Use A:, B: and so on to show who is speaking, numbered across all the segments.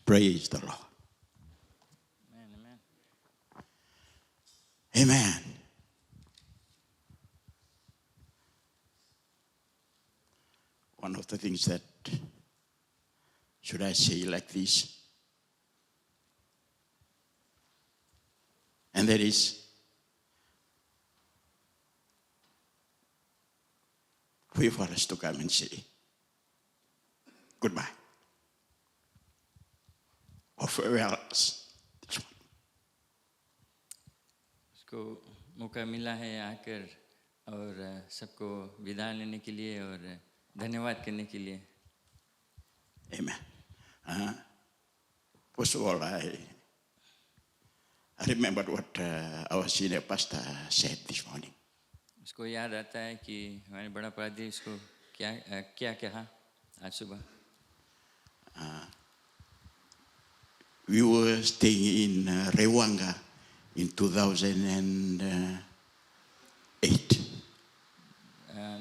A: Praise the Lord.
B: Amen.
A: Amen. One of the things that, should I say like this, and that is, wait for us to come and say goodbye. Or farewell.
B: उसको मौका मिला है आकर और सबको विदा लेने के लिए और धन्यवाद करने के लिए.
A: Amen. First of all, I remembered what our senior pastor said this morning.
B: उसको याद आता है कि हमारे बड़ा पादरी उसको क्या कहा आज सुबह.
A: We were staying in Rewanga in 2008.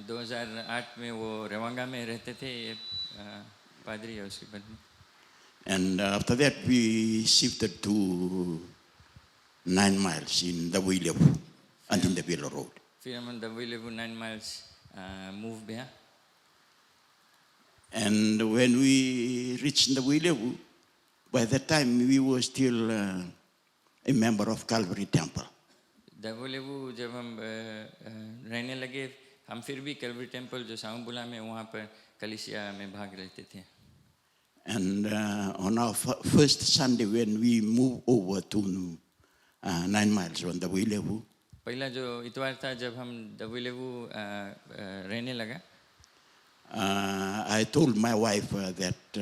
B: 2008 में वो रेवांगा में रहते थे ये पादरी और उसकी पत्नी.
A: And after that, we shifted to 9 miles in the Wilevu and in the Villa Road.
B: फिर हम द विलेवु 9 miles मूव किया.
A: And when we reached the Wilevu, by that time we were still a member of Calvary Temple.
B: The विलेवु जब हम रहने लगे हम फिर भी कैलवरी टेम्पल जो सांगबुला में वहाँ पर कलिसिया में भाग लेते थे.
A: And on our first Sunday when we moved over to 9 miles on the Wilevu,
B: पहला जो इतवार था जब हम द विलेवु रहने लगा.
A: I told my wife that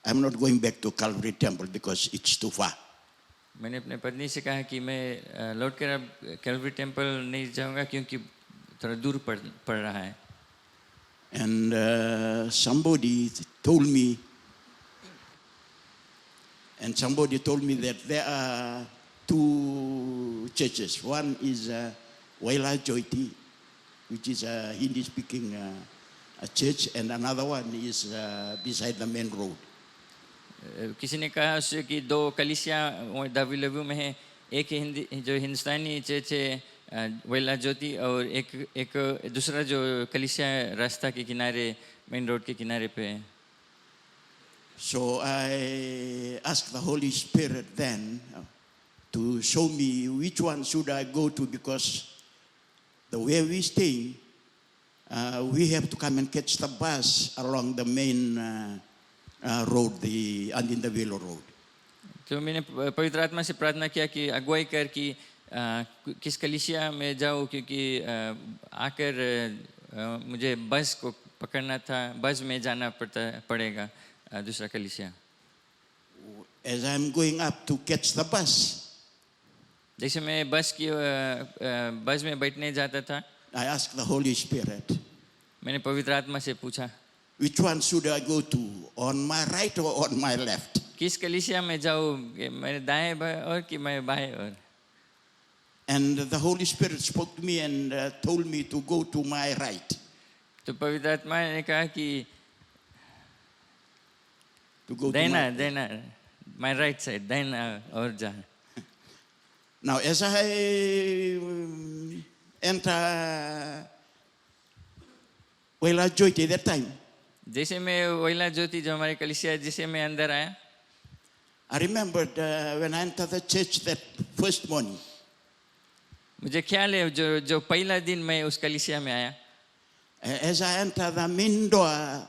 A: I'm not going back to Calvary Temple because it's too far.
B: मैंने अपने पत्नी से कहा कि मैं लौट कर अब कैलवरी टेम्पल नहीं जाऊंगा क्योंकि थोड़ा दूर पड़ रहा है.
A: And somebody told me that there are two churches. One is Waila Jyoti, which is a Hindi-speaking a church, and another one is beside the main road.
B: किसी ने कहा उससे कि दो कलिसिया द विलेवु में है. एक हिंदी जो हिंदुस्तानी चर्च है वेला ज्योति और एक दूसरा जो कलिसिया रास्ता के किनारे मेन रोड के किनारे पे है.
A: So I asked the Holy Spirit then to show me which one should I go to, because the way we stay, we have to come and catch the bus along the main road, and in the Villa Road.
B: तो मैंने पवित्र आत्मा से प्रार्थना किया कि अगुवाई कर कि किस कलिसिया में जाऊँ क्योंकि आकर मुझे बस को पकड़ना था. बस में जाना पड़ेगा दूसरा कलिसिया.
A: As I'm going up to catch the bus,
B: जैसे मैं बस में बैठने जाता था,
A: I asked the Holy Spirit,
B: मैंने पवित्र आत्मा से पूछा
A: which one should I go to, on my right or on my left?
B: किस कलिसिया में जाऊँ, मेरे दाएं और कि मैं बाएं और.
A: And the Holy Spirit spoke to me and told me to go to my right.
B: तो पवित्र आत्मा ने कहा कि
A: To go
B: देना my right side देना और जा.
A: Now as I enter Waila Jyoti that time,
B: जैसे मैं वेला ज्योति जो हमारे कलिसिया जिसे मैं अंदर आया,
A: I remembered when I entered the church that first morning.
B: मुझे ख्याल है जो पहला दिन मैं उस कलिसिया में आया.
A: As I entered the main door,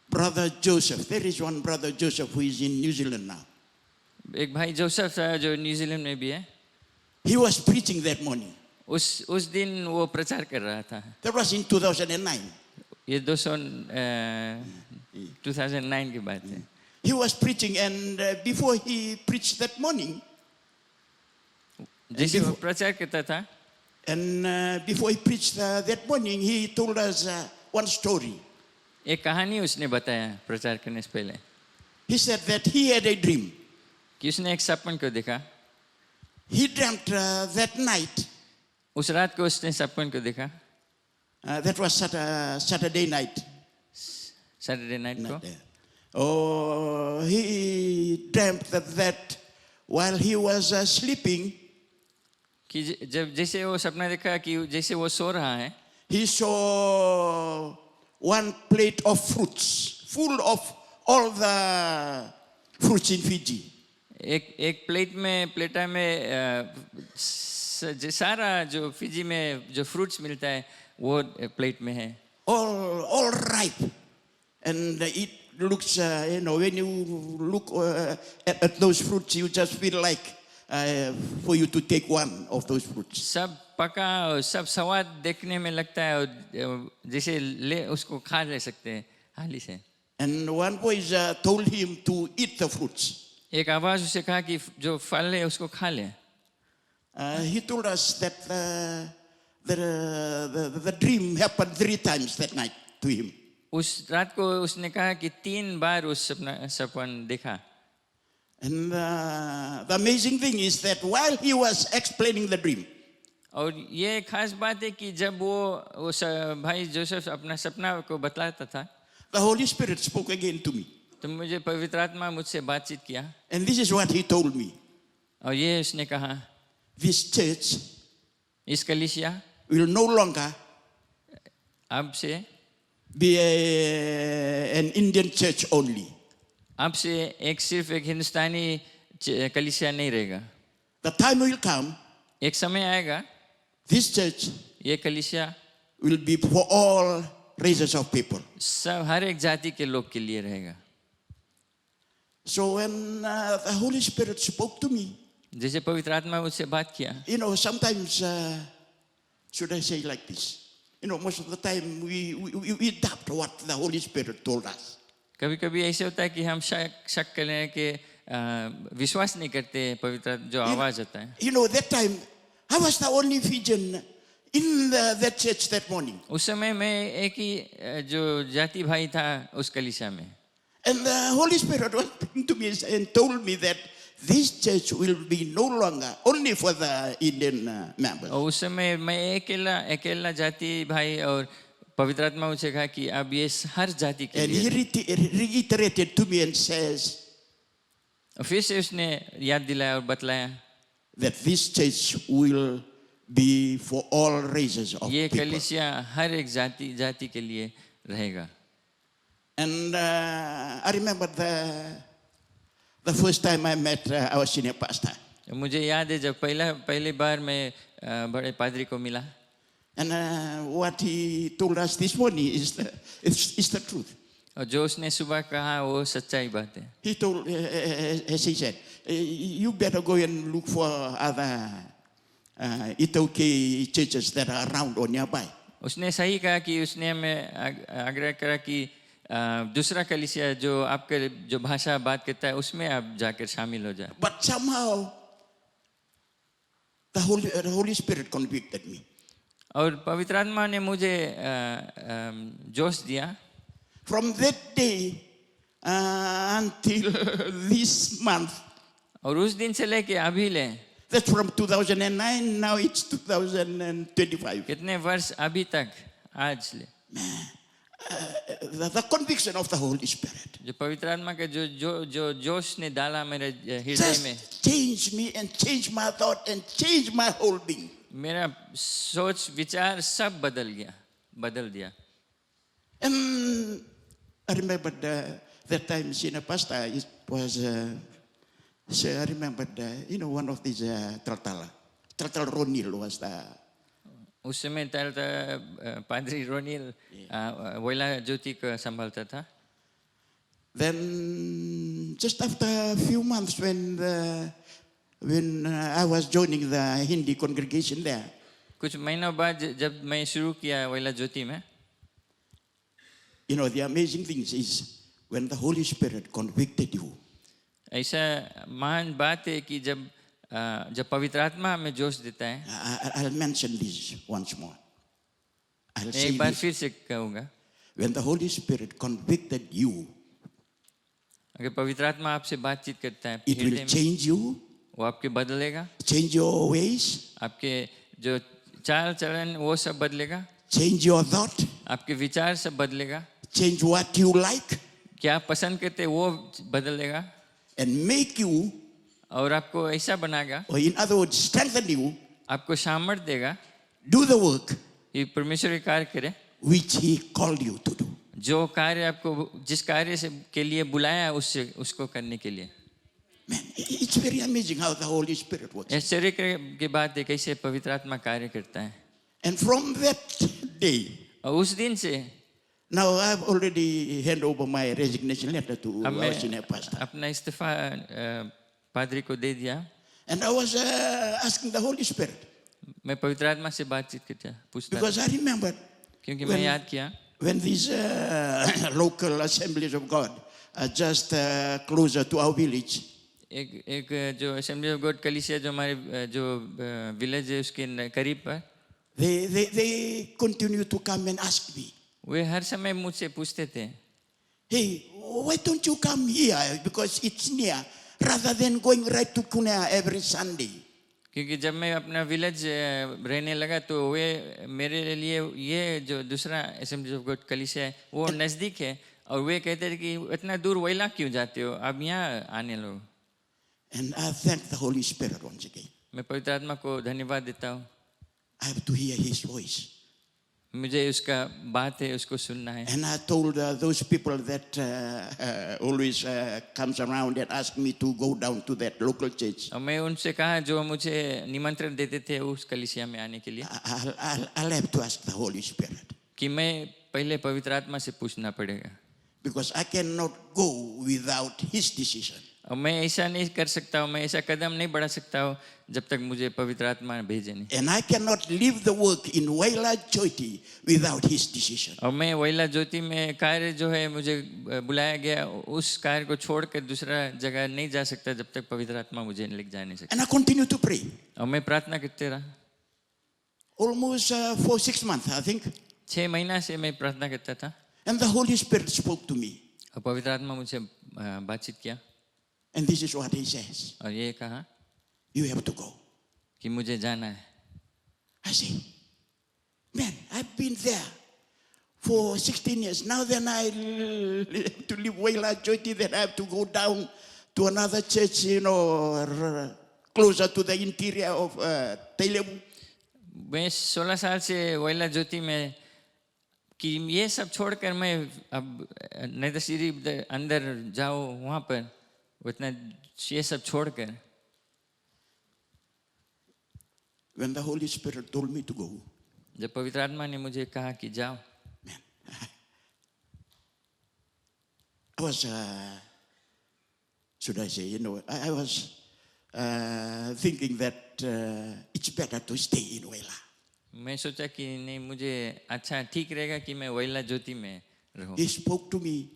A: Brother Joseph, there is one Brother Joseph who is in New Zealand now.
B: एक भाई जोसेफ था जो न्यूजीलैंड में भी है.
A: He was preaching that morning.
B: उस दिन वो प्रचार कर रहा था.
A: That was in 2009.
B: ये 2009 की बात है.
A: He was preaching, and before he preached that morning,
B: जैसे वो प्रचार करता था,
A: and before he preached that morning, he told us one story.
B: एक कहानी उसने बताया प्रचार करने से पहले.
A: He said that he had a dream.
B: कि उसने एक सपन को देखा.
A: He dreamt that night.
B: उस रात को उसने सपन को देखा.
A: That was Saturday night.
B: Saturday night को.
A: Oh, he dreamt that while he was sleeping,
B: कि जब जैसे वो सपना देखा कि जैसे वो सो रहा है,
A: he saw one plate of fruits full of all the fruits in Fiji.
B: एक प्लेटा में सारा जो फिजी में जो फ्रूट्स मिलता है वो प्लेट में है,
A: All ripe. And it looks, when you look at those fruits, you just feel like for you to take one of those fruits.
B: सब पका और सब स्वाद देखने में लगता है और जैसे ले उसको खा ले सकते हैं हाली से।
A: And one voice told him to eat the fruits.
B: एक आवाज उसे कहा कि जो फल है उसको खा ले।
A: He told us that the dream happened 3 times that night to him.
B: उस रात को उसने कहा कि 3 बार उस सपन देखा।
A: And the amazing thing is that while he was explaining the dream,
B: और ये खास बात है कि जब वो भाई जोसेफ अपना सपना को बतलाता था,
A: the Holy Spirit spoke again to me.
B: तो मुझे पवित्र आत्मा मुझसे बातचीत किया
A: And this is what he told me.
B: और ये उसने कहा,
A: This church
B: इस कलीसिया
A: will no longer
B: अब से
A: be an Indian church only.
B: अब से सिर्फ एक हिंदुस्तानी कलीसिया नहीं रहेगा।
A: The time will come,
B: एक समय आएगा
A: this church
B: ये कलीसिया
A: will be for all races of people.
B: सब हर एक जाति के लोग के लिए रहेगा।
A: So when the Holy Spirit spoke to me,
B: जैसे पवित्र आत्मा मुझसे बात किया,
A: sometimes, should I say like this? Most of the time we doubt what the Holy Spirit told us.
B: कभी कभी ऐसे होता है कि हम शक कर लें कि विश्वास नहीं करते पवित्र जो आवाज आता है।
A: That time I was the only Fijian in that church that morning.
B: उस समय मैं एक ही जो जाति भाई था उस कलीसिया में।
A: And the Holy Spirit was speaking to me and told me that this church will be no longer only for the Indian members.
B: और उस समय मैं अकेला जाति भाई और पवित्र आत्मा मुझे कहा कि अब ये हर जाति के
A: And
B: लिए।
A: he reiterated to me and says
B: फिर से उसने याद दिलाया और बतलाया
A: that this church will be for all races of
B: ये
A: people.
B: कलीसिया हर एक जाति के लिए रहेगा।
A: And I remember the first time I met our senior pastor.
B: मुझे याद है जब पहली बार मैं बड़े पादरी को मिला।
A: And what he told us this morning is the truth.
B: और जो उसने सुबह कहा वो सच्चाई बात है।
A: He told, as he said, you better go and look for other Itoke churches that are around or nearby.
B: उसने सही कहा कि उसने हमें आग्रह करा कि दूसरा कलीसिया जो आपके जो भाषा बात करता है उसमें आप जाकर शामिल हो जाए।
A: But somehow the Holy Spirit convicted me.
B: और पवित्र आत्मा ने मुझे जोश दिया।
A: From that day until this month,
B: और उस दिन से लेके अभी ले,
A: that's from 2009, now it's 2025.
B: कितने वर्ष अभी तक आज ले,
A: The conviction of the Holy Spirit
B: जो पवित्र आत्मा के जो जोश ने डाला मेरे हृदय में,
A: just changed me and changed my thought and changed my whole being.
B: मेरा सोच विचार सब बदल दिया।
A: And I remember that time senior pastor, it was, so I remember, one of these Tratal Ronil was the.
B: उस समय पादरी रोनिल वैला ज्योति का संभालता था।
A: Then just after a few months when I was joining the Hindi congregation there,
B: कुछ महीनों बाद जब मैं शुरू किया वैला ज्योति में,
A: the amazing thing is when the Holy Spirit convicted you.
B: ऐसा महान बात है कि जब पवित्र आत्मा हमें जोश देता है।
A: I'll mention this once more. I'll say
B: एक बार
A: this.
B: फिर से कहूँगा,
A: When the Holy Spirit convicted you,
B: अगर पवित्र आत्मा आपसे बातचीत करता है
A: it will
B: हृदय में,
A: change you,
B: वो आपके बदलेगा,
A: change your ways,
B: आपके जो चाल चलन वो सब बदलेगा,
A: change your thought,
B: आपके विचार सब बदलेगा,
A: change what you like,
B: क्या पसंद करते वो बदलेगा,
A: and make you,
B: और आपको ऐसा बनाएगा,
A: or in other words, strengthen you,
B: आपको सामर्थ देगा
A: do the work
B: कि परमेश्वर के कार्य करे,
A: which He called you to do.
B: जो कार्य आपको जिस कार्य से के लिए बुलाया उससे उसको करने के लिए.
A: Man, it's very amazing how the Holy Spirit works.
B: आश्चर्य की बात है कैसे पवित्र आत्मा कार्य करता है.
A: And from that day,
B: और उस दिन से
A: now I've already handed over my resignation letter to
B: अब
A: our senior pastor.
B: मैं अपना इस्तीफा पादरी को दे दिया.
A: And I was asking the Holy Spirit,
B: मैं पवित्र आत्मा से बातचीत करता पूछता
A: because I remember
B: क्योंकि मैं याद किया
A: when these local assemblies of God are just closer to our village.
B: एक जो असेंबली ऑफ गॉड कलीसिया जो हमारे जो विलेज है उसके करीब पर,
A: They continue to come and ask me,
B: वे हर समय मुझसे पूछते थे,
A: hey, why don't you come here because it's near, rather than going right to Kunea every Sunday.
B: क्योंकि जब मैं अपना विलेज रहने लगा तो वे मेरे लिए ये जो दूसरा असेंबली ऑफ गॉड कलीसिया है वो नज़दीक है, और वे कहते थे कि इतना दूर वैला क्यों जाते हो, अब यहाँ आने लो.
A: And I thank the Holy Spirit once again.
B: मैं पवित्र आत्मा को धन्यवाद देता हूँ.
A: I have to hear His voice.
B: मुझे उसका बात है उसको सुनना है.
A: And I told those people that always comes around and ask me to go down to that local church.
B: और मैं उनसे कहा जो मुझे निमंत्रण देते थे उस कलीसिया में आने के लिए
A: I'll have to ask the Holy Spirit.
B: कि मैं पहले पवित्र आत्मा से पूछना पड़ेगा.
A: Because I cannot go without His decision.
B: और मैं ऐसा नहीं कर सकता हूँ, मैं ऐसा कदम नहीं बढ़ा सकता हूँ जब तक मुझे पवित्र आत्मा भेजे नहीं.
A: And I cannot leave the work in Waila Jyoti without His decision.
B: और मैं वैला ज्योति में कार्य जो है मुझे बुलाया गया उस कार्य को छोड़कर दूसरा जगह नहीं जा सकता जब तक पवित्र आत्मा मुझे ले जा नहीं सकता.
A: And I continue to pray.
B: और मैं प्रार्थना करते रहा.
A: Almost for 6 months, I think.
B: 6 महीना से मैं प्रार्थना करता था.
A: And the Holy Spirit spoke to me.
B: और पवित्र आत्मा मुझसे बातचीत किया.
A: And this is what He says.
B: और ये कहा
A: You have to go.
B: कि मुझे जाना है.
A: I say, man, I've been there for 16 years. Now then I have to leave Waila Jyoti, then I have to go down to another church, closer to the interior of Tailebu.
B: मैं 16 साल से वैला ज्योति में कि ये सब छोड़कर मैं अब नदसीरी अंदर जाऊँ वहाँ पर उतना ये सब छोड़कर.
A: When the Holy Spirit told me to go,
B: जब पवित्र आत्मा ने मुझे कहा कि जाओ,
A: man, I was, should I say, I was thinking that it's better to stay in Waila.
B: मैं सोचा कि नहीं मुझे अच्छा ठीक रहेगा कि मैं वैला ज्योति में रहूं.
A: He spoke to me.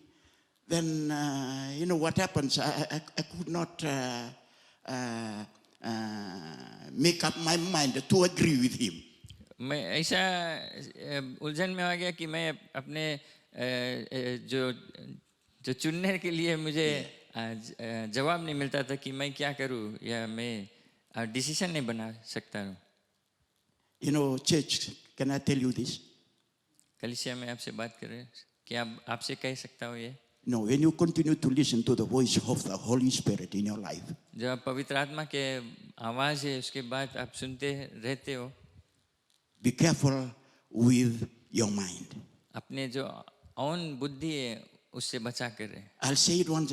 A: Then, what happens? I could not make up my mind to agree with him.
B: मैं ऐसा उलझन में आ गया कि मैं अपने जो चुनने के लिए मुझे जवाब नहीं मिलता था कि मैं क्या करूं या मैं डिसीजन नहीं बना सकता हूं.
A: Church, can I tell you this?
B: कलीसिया में आपसे बात कर रहे हैं कि आपसे कह सकता हूं ये.
A: No, when you continue to listen to the voice of the Holy Spirit in your life,
B: जब आप पवित्र आत्मा के आवाज है उसके बाद आप सुनते रहते हो,
A: be careful with your mind.
B: अपने जो औन बुद्धि है उससे बचा कर रहे.
A: I'll say it once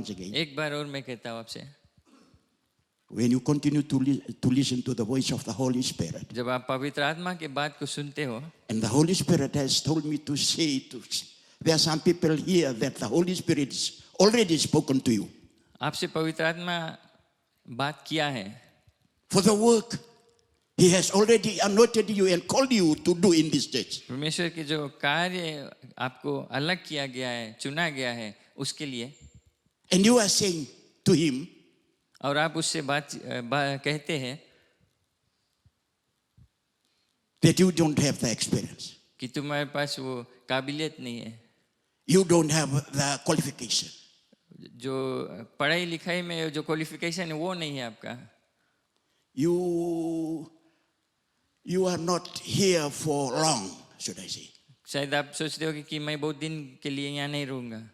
A: again.
B: एक बार और मैं कहता हूँ आपसे,
A: when you continue to listen to the voice of the Holy Spirit,
B: जब आप पवित्र आत्मा के बात को सुनते हो,
A: and the Holy Spirit has told me to say there are some people here that the Holy Spirit has already spoken to you.
B: आपसे पवित्र आत्मा बात किया है.
A: For the work He has already anointed you and called you to do in this church.
B: परमेश्वर के जो कार्य आपको अलग किया गया है, चुना गया है उसके लिए.
A: And you are saying to Him,
B: और आप उससे बात कहते हैं
A: that you don't have the experience.
B: कि तुम्हारे पास वो काबिलियत नहीं है.
A: You don't have the qualification.
B: जो पढ़ाई लिखाई में जो क्वालिफिकेशन है वो नहीं है आपका.
A: You are not here for long, should I say.
B: शायद आप सोचते हो कि मैं बहुत दिन के लिए यहाँ नहीं रहूँगा.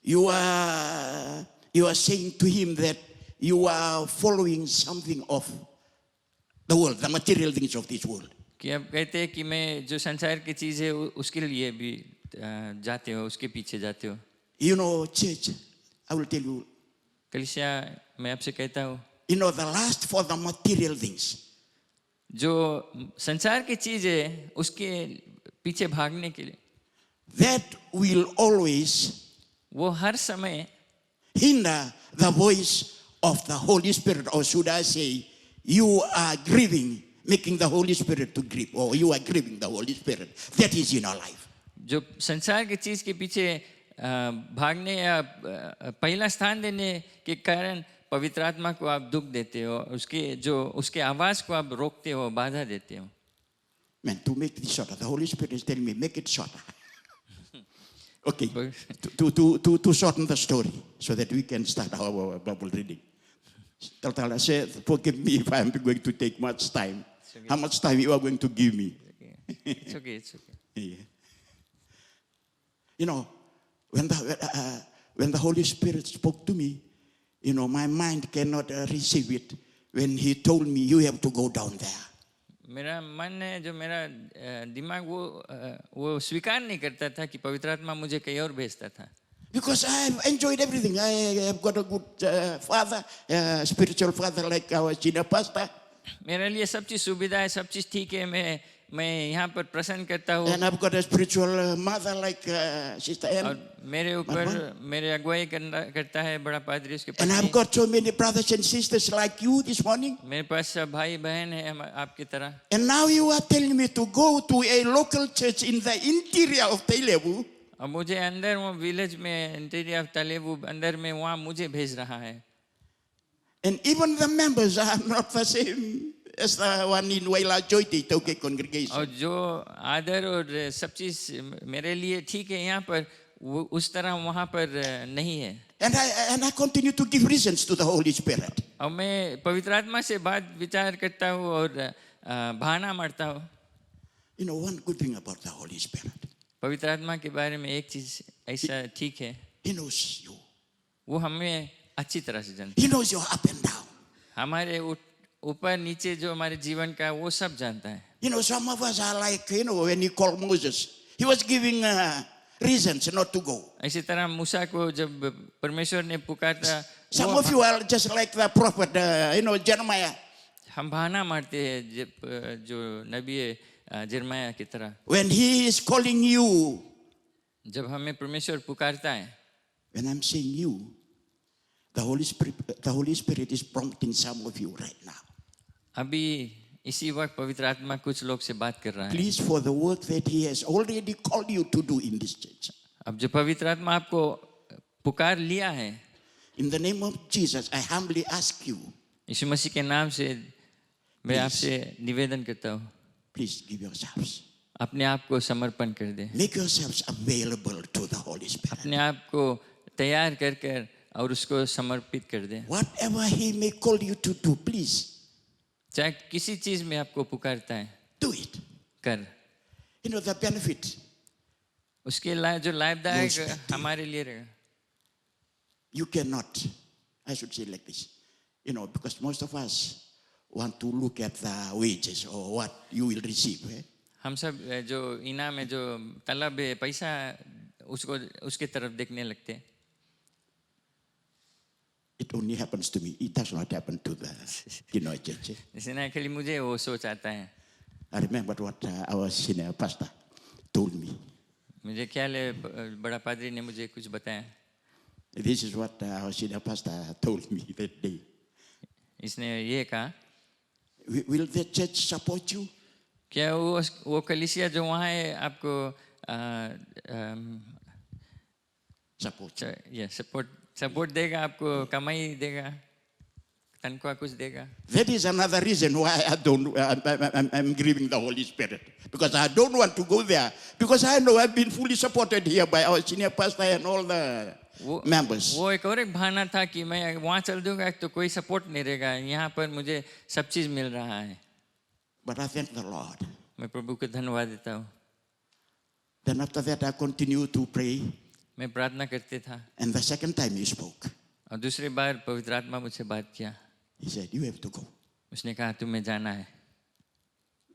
A: you are saying to him that you are following something of the world, the material things of this world.
B: कि अब कहते हैं कि मैं जो संसार की चीज़ है उसके लिए भी जाते हो, उसके पीछे जाते हो.
A: You know, church, I will tell you,
B: कलीसिया, मैं आपसे कहता हूँ,
A: you know, the lust for the material things,
B: जो संसार की चीज़ है उसके पीछे भागने के लिए
A: that will always
B: वो हर समय
A: hinder the voice of the Holy Spirit, or should I say, you are grieving, making the Holy Spirit to grieve, or you are grieving the Holy Spirit. That is in our life.
B: जो संसार की चीज़ के पीछे भागने या पहला स्थान देने के कारण पवित्र आत्मा को आप दुख देते हो, उसके आवाज़ को आप रोकते हो, बाधा देते हो.
A: Man, to make this shorter, the Holy Spirit is telling me, make it shorter. Okay, to shorten the story so that we can start our Bible reading. Taltala said, forgive me if I'm going to take much time.
B: Okay.
A: How much time you are going to give me?
B: It's okay, it's okay.
A: Yeah. You know, when the Holy Spirit spoke to me, you know, my mind cannot receive it when he told me, you have to go down there.
B: मेरा मन है, जो मेरा दिमाग वो स्वीकार नहीं करता था कि पवित्र आत्मा मुझे कहीं और भेजता था.
A: Because I have enjoyed everything. I have got a good father, spiritual father like our senior pastor.
B: मेरे लिए सब चीज़ सुविधा है, सब चीज़ ठीक है, मैं यहाँ पर प्रसन्न करता हूँ.
A: And I've got a spiritual mother like Sister
B: और
A: Ann.
B: मेरे ऊपर मेरे अगुवाई करता है बड़ा पादरी, उसके
A: And I've
B: पत्नी.
A: got so many brothers and sisters like you this morning.
B: मेरे पास सब भाई बहन है आपकी तरह.
A: And now you are telling me to go to a local church in the interior of Tailevu.
B: और मुझे अंदर वो विलेज में इंटीरियर ऑफ तालेबू अंदर में वहाँ मुझे भेज रहा है.
A: And even the members are not the same as the one in Waila Joyti Toke congregation.
B: और जो आदर और सब चीज़ मेरे लिए ठीक है यहाँ पर, वो उस तरह वहाँ पर नहीं है.
A: And I continue to give reasons to the Holy Spirit.
B: और मैं पवित्र आत्मा से बात विचार करता हूँ और बहाना मारता हूँ.
A: You know, one good thing about the Holy Spirit,
B: पवित्र आत्मा के बारे में एक चीज़ ऐसा ठीक है,
A: He knows you.
B: वो हमें अच्छी तरह से जानता
A: He knows your up and down.
B: है. हमारे ऊपर नीचे जो हमारे जीवन का वो सब जानता है.
A: You know, some of us are like, you know, when he called Moses, he was giving reasons not to go.
B: इसी तरह मूसा को जब परमेश्वर ने पुकारा,
A: Some of you are just like the prophet, you know, Jeremiah.
B: हम बहाना मारते हैं जो नबी है यिर्मयाह की तरह.
A: When he is calling you,
B: जब हमें परमेश्वर पुकारता है,
A: when I'm saying you, the Holy Spirit is prompting some of you right now.
B: अभी इसी वक्त पवित्र आत्मा कुछ लोग से बात कर रहा है.
A: Please, for the work that he has already called you to do in this church.
B: अब जो पवित्र आत्मा आपको पुकार लिया है,
A: In the name of Jesus, I humbly ask you,
B: यीशु मसीह के नाम से मैं आपसे निवेदन करता हूँ,
A: please give yourselves.
B: अपने आप को समर्पण कर दे.
A: Make yourselves available to the Holy Spirit.
B: अपने आप को तैयार कर और उसको समर्पित कर दे.
A: Whatever he may call you to do, please
B: चाहे किसी चीज में आपको पुकारता है,
A: do it.
B: कर.
A: You know, the benefit,
B: उसके जो लाभदायक हमारे लिए रहेगा.
A: you cannot, I should say like this, you know, because most of us want to look at the wages or what you will receive.
B: हम सब जो इनाम है, जो तलब है, पैसा, उसके तरफ देखने लगते हैं.
A: It only happens to me. It does not happen to the, you know, church.
B: इसलिए ना खाली मुझे वो सोच आता है.
A: I remember what our senior pastor told me.
B: मुझे ख्याल है बड़ा पादरी ने मुझे कुछ बताया.
A: This is what our senior pastor told me that day.
B: इसने ये कहा,
A: Will the church support you?
B: क्या वो कलीसिया जो वहाँ है आपको सपोर्ट देगा, आपको कमाई देगा, तनख्वाह कुछ देगा?
A: That is another reason why I'm grieving the Holy Spirit, because I don't want to go there, because I know I've been fully supported here by our senior pastor and all the members.
B: वो एक और एक बहाना था कि मैं वहाँ चल दूंगा तो कोई सपोर्ट नहीं रहेगा, यहाँ पर मुझे सब चीज मिल रहा है.
A: But I thank the Lord.
B: मैं प्रभु को धन्यवाद देता हूँ.
A: Then after that I continue to pray.
B: मैं प्रार्थना करते था
A: And the second time he spoke,
B: और दूसरी बार पवित्र आत्मा मुझसे बात किया.
A: he said, you have to go.
B: उसने कहा तुम्हें जाना है.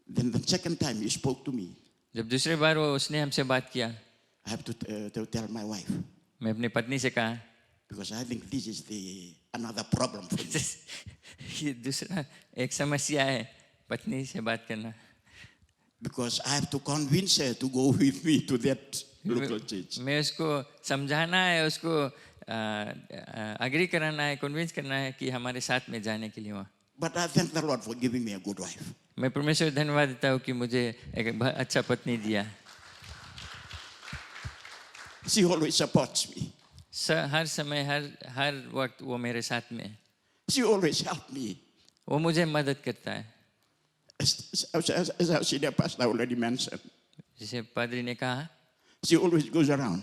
A: Then the second time he spoke to me,
B: जब दूसरी बार वो उसने हमसे बात किया,
A: I have to tell my wife,
B: मैं अपनी पत्नी से कहा
A: because I think this is another problem for me.
B: ये दूसरा एक समस्या है पत्नी से बात करना.
A: Because I have to convince her to go with me to that local church.
B: मैं उसको समझाना है, उसको अग्री कराना है, कन्विंस करना है कि हमारे साथ में जाने के लिए वहाँ.
A: But I thank the Lord for giving me a good wife.
B: मैं परमेश्वर धन्यवाद देता हूँ कि मुझे एक अच्छा पत्नी दिया.
A: She always supports me.
B: हर समय हर वक्त वो मेरे साथ में है.
A: She always helps me.
B: वो मुझे मदद करता है.
A: As our senior pastor already mentioned,
B: जैसे पादरी ने कहा,
A: she always goes around,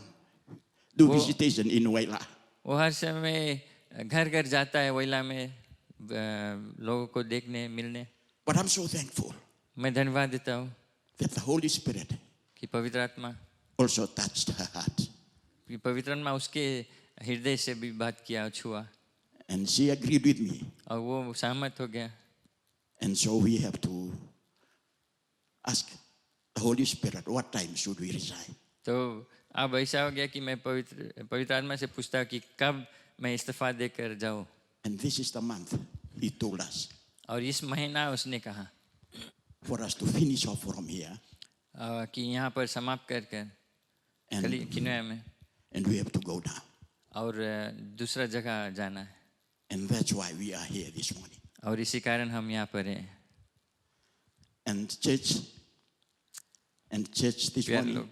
A: do visitation in Waila.
B: वो हर समय घर घर जाता है वैला में लोगों को देखने मिलने.
A: But I'm so thankful
B: मैं धन्यवाद देता हूँ
A: that the Holy Spirit
B: कि पवित्र आत्मा
A: also touched her heart.
B: कि पवित्र आत्मा उसके हृदय से भी बात किया, छुआ,
A: And she agreed with me.
B: और वो सहमत हो गया.
A: And so we have to ask the Holy Spirit, what time should we resign?
B: तो अब ऐसा हो गया कि मैं पवित्र आत्मा से पूछता हूँ कि कब मैं इस्तीफा देकर जाऊँ.
A: And this is the month he told us
B: और इस महीना उसने कहा
A: for us to finish off from here.
B: कि यहाँ पर समाप्त कर कर किनोया में,
A: And we have to go down.
B: और दूसरा जगह जाना है.
A: And that's why we are here this morning.
B: और इसी कारण हम यहाँ पर हैं.
A: And church this
B: प्यारे
A: morning,
B: लोग,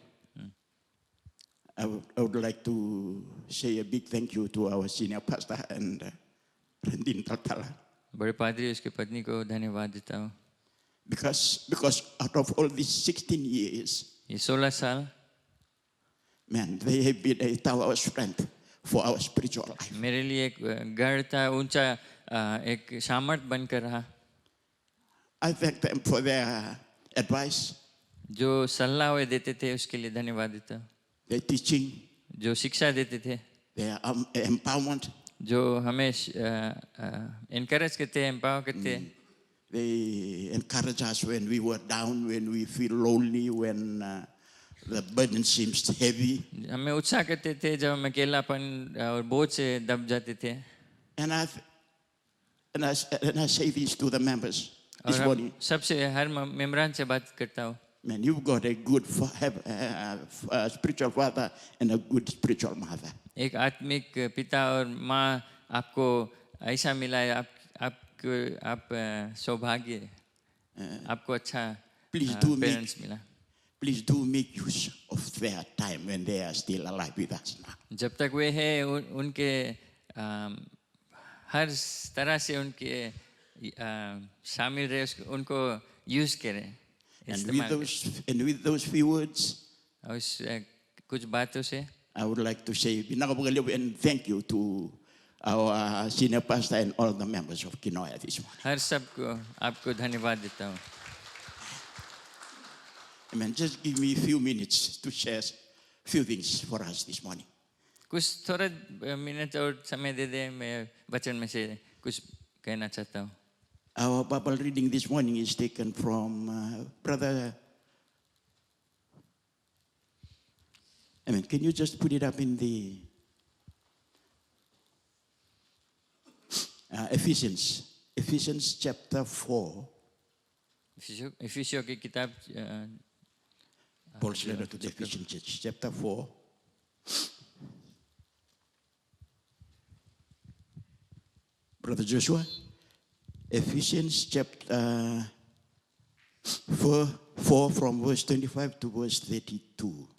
A: I would like to say a big thank you to our senior pastor and Rendin Taltala.
B: बड़े पादरी उसकी पत्नी को धन्यवाद देता हूँ.
A: Because out of all these 16 years,
B: ये 16 साल
A: man, they have been a tower of strength for our spiritual life.
B: मेरे लिए एक गढ़ था, ऊंचा एक सामर्थ बनकर रहा.
A: I thank them for their advice,
B: जो सलाह वे देते थे उसके लिए धन्यवाद देता हूँ.
A: their teaching,
B: जो शिक्षा देते थे,
A: their empowerment.
B: जो हमें encourage करते हैं, empower करते हैं.
A: They encourage us when we were down, when we feel lonely, when the burden seems heavy.
B: हमें उत्साह करते थे जब हम अकेलापन और बोझ से दब जाते थे.
A: And I say this to the members this
B: और
A: morning.
B: सबसे हर मेंबरान से बात करता हूँ.
A: Man, you've got a good spiritual father and a good spiritual mother.
B: एक आत्मिक पिता और माँ आपको ऐसा मिला है. आप सौभाग्य, आपको अच्छा पेरेंट्स मिला.
A: Please do make use of their time when they are still alive with us now.
B: जब तक वे हैं उनके हर तरह से उनके शामिल रहे, उनको यूज करें.
A: And with those few words,
B: और कुछ बातों से
A: I would like to say and thank you to our senior pastor and all the members of Kinoya this morning.
B: हर सबको आपको धन्यवाद देता हूँ.
A: Amen. Just give me a few minutes to share a few things for us this morning.
B: कुछ थोड़ा minute और समय दे दे, मैं वचन में से कुछ कहना चाहता हूँ.
A: Our Bible reading this morning is taken from Brother. Amen. Can you just put it up in the Ephesians chapter 4.
B: इफिसियों की किताब
A: Paul's letter to the Ephesian church, chapter 4. Brother Joshua, Ephesians chapter 4 from verse 25 to verse 32.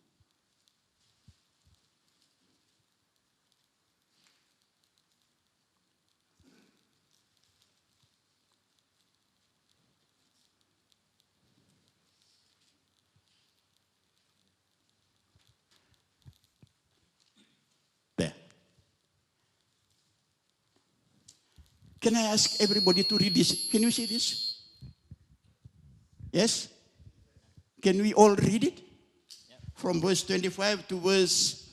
A: Can I ask everybody to read this? Can you see this? Yes? Can we all read it? From verse 25 to verse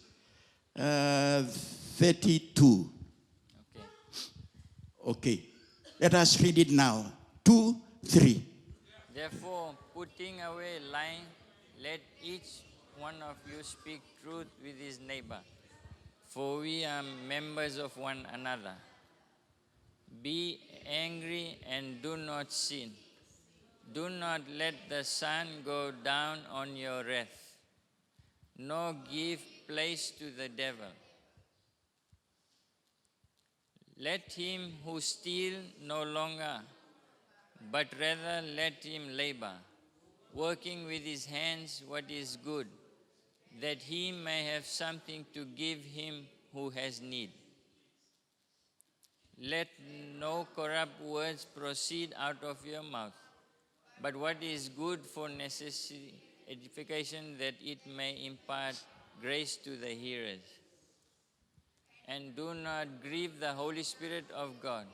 A: 32.
B: Okay.
A: Okay. Let us read it now. 2, 3.
B: Therefore, putting away lying, let each one of you speak truth with his neighbor, for we are members of one another. Be angry and do not sin. Do not let the sun go down on your wrath, nor give place to the devil. Let him who steals no longer, but rather let him labor, working with his hands what is good, that he may have something to give him who has need. Let no corrupt words proceed out of your mouth, but what is good for necessary edification, that it may impart grace to the hearers. And do not grieve the Holy Spirit of God,